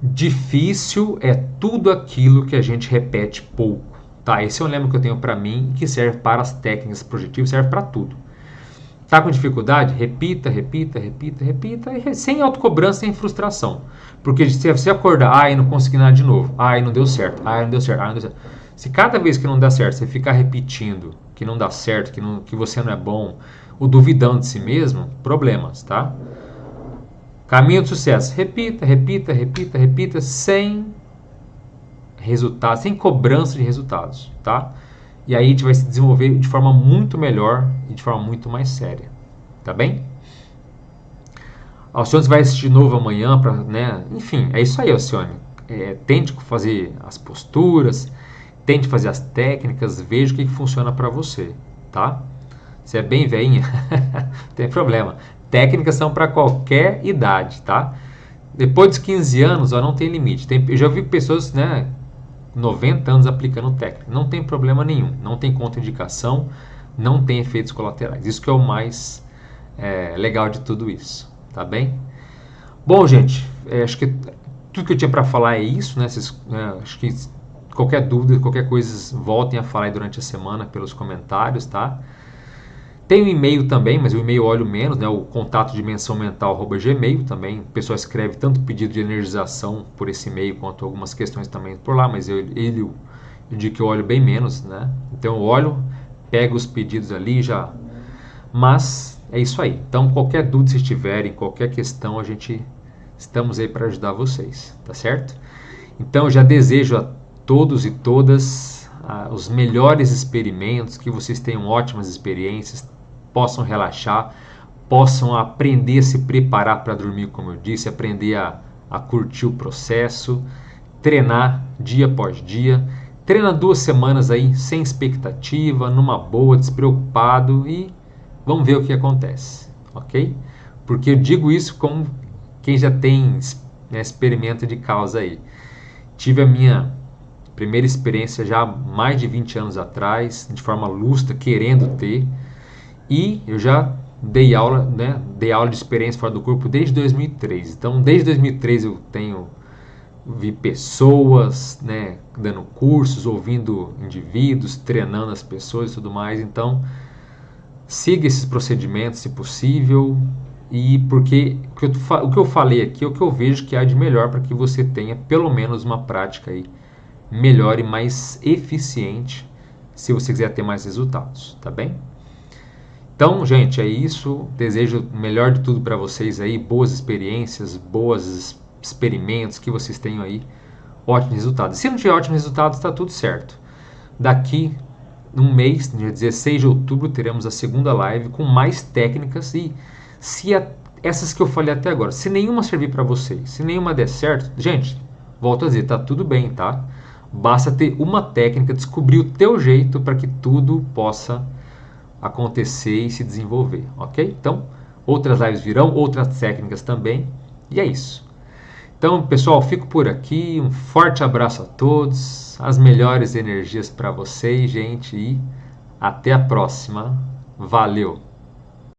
Difícil é tudo aquilo que a gente repete pouco. Tá? Esse é um lema que eu tenho para mim, que serve para as técnicas projetivas, serve para tudo. Tá com dificuldade? Repita, repita, repita, repita, e sem autocobrança, sem frustração. Porque se você acordar, não consegui nada de novo, não deu certo, não deu certo, não deu certo. Se cada vez que não dá certo, você ficar repetindo que não dá certo, que você não é bom, ou duvidando de si mesmo, problemas, tá? Caminho do sucesso. Repita, repita, repita, repita, sem resultados, sem cobrança de resultados, tá? E aí a gente vai se desenvolver de forma muito melhor e de forma muito mais séria, tá bem? Alcione vai assistir de novo amanhã, né? Enfim, é isso aí, Alcione. Tente fazer as posturas, tente fazer as técnicas, veja o que funciona para você, tá? Você é bem velhinha, não tem problema. Técnicas são para qualquer idade, tá? Depois dos 15 anos, não tem limite. Eu já vi pessoas, né, 90 anos aplicando técnica. Não tem problema nenhum, não tem contraindicação, não tem efeitos colaterais. Isso que é o mais legal de tudo isso, tá bem? Bom, gente, acho que tudo que eu tinha para falar é isso, né? Acho que qualquer dúvida, qualquer coisa, voltem a falar aí durante a semana pelos comentários, tá? Tem o e-mail também, mas o e-mail eu olho menos, né? O contato dimensãomental@gmail também. O pessoal escreve tanto pedido de energização por esse e-mail, quanto algumas questões também por lá, mas eu digo que eu olho bem menos, né? Então eu olho, pego os pedidos ali já. Mas é isso aí. Então qualquer dúvida se tiverem, qualquer questão, estamos aí para ajudar vocês, tá certo? Então eu já desejo a todos e todas os melhores experimentos, que vocês tenham ótimas experiências, possam relaxar, possam aprender a se preparar para dormir, como eu disse, aprender a curtir o processo, treinar dia após dia, treina 2 semanas aí sem expectativa, numa boa, despreocupado, e vamos ver o que acontece, ok? Porque eu digo isso como quem já tem, né, experimento de causa aí. Tive a minha primeira experiência já há mais de 20 anos atrás, de forma lúcida, querendo ter, e eu já dei aula, né? Dei aula de experiência fora do corpo desde 2003. Então, desde 2003 eu vi pessoas, né, dando cursos, ouvindo indivíduos, treinando as pessoas e tudo mais. Então, siga esses procedimentos, se possível, e porque o que eu falei aqui é o que eu vejo que há de melhor para que você tenha pelo menos uma prática aí melhor e mais eficiente, se você quiser ter mais resultados, tá bem? Então, gente, é isso. Desejo o melhor de tudo para vocês aí, boas experiências, bons experimentos, que vocês tenham aí ótimos resultados. Se não tiver ótimos resultados, está tudo certo. Daqui um mês, no dia 16 de outubro, teremos a segunda live com mais técnicas, e essas que eu falei até agora, se nenhuma servir para vocês, se nenhuma der certo, gente, volto a dizer, tá tudo bem, tá? Basta ter uma técnica, descobrir o teu jeito para que tudo possa acontecer e se desenvolver, ok? Então, outras lives virão, outras técnicas também, E é isso. Então, pessoal, fico por aqui. Um forte abraço a todos. As melhores energias para vocês, gente. E até a próxima. Valeu!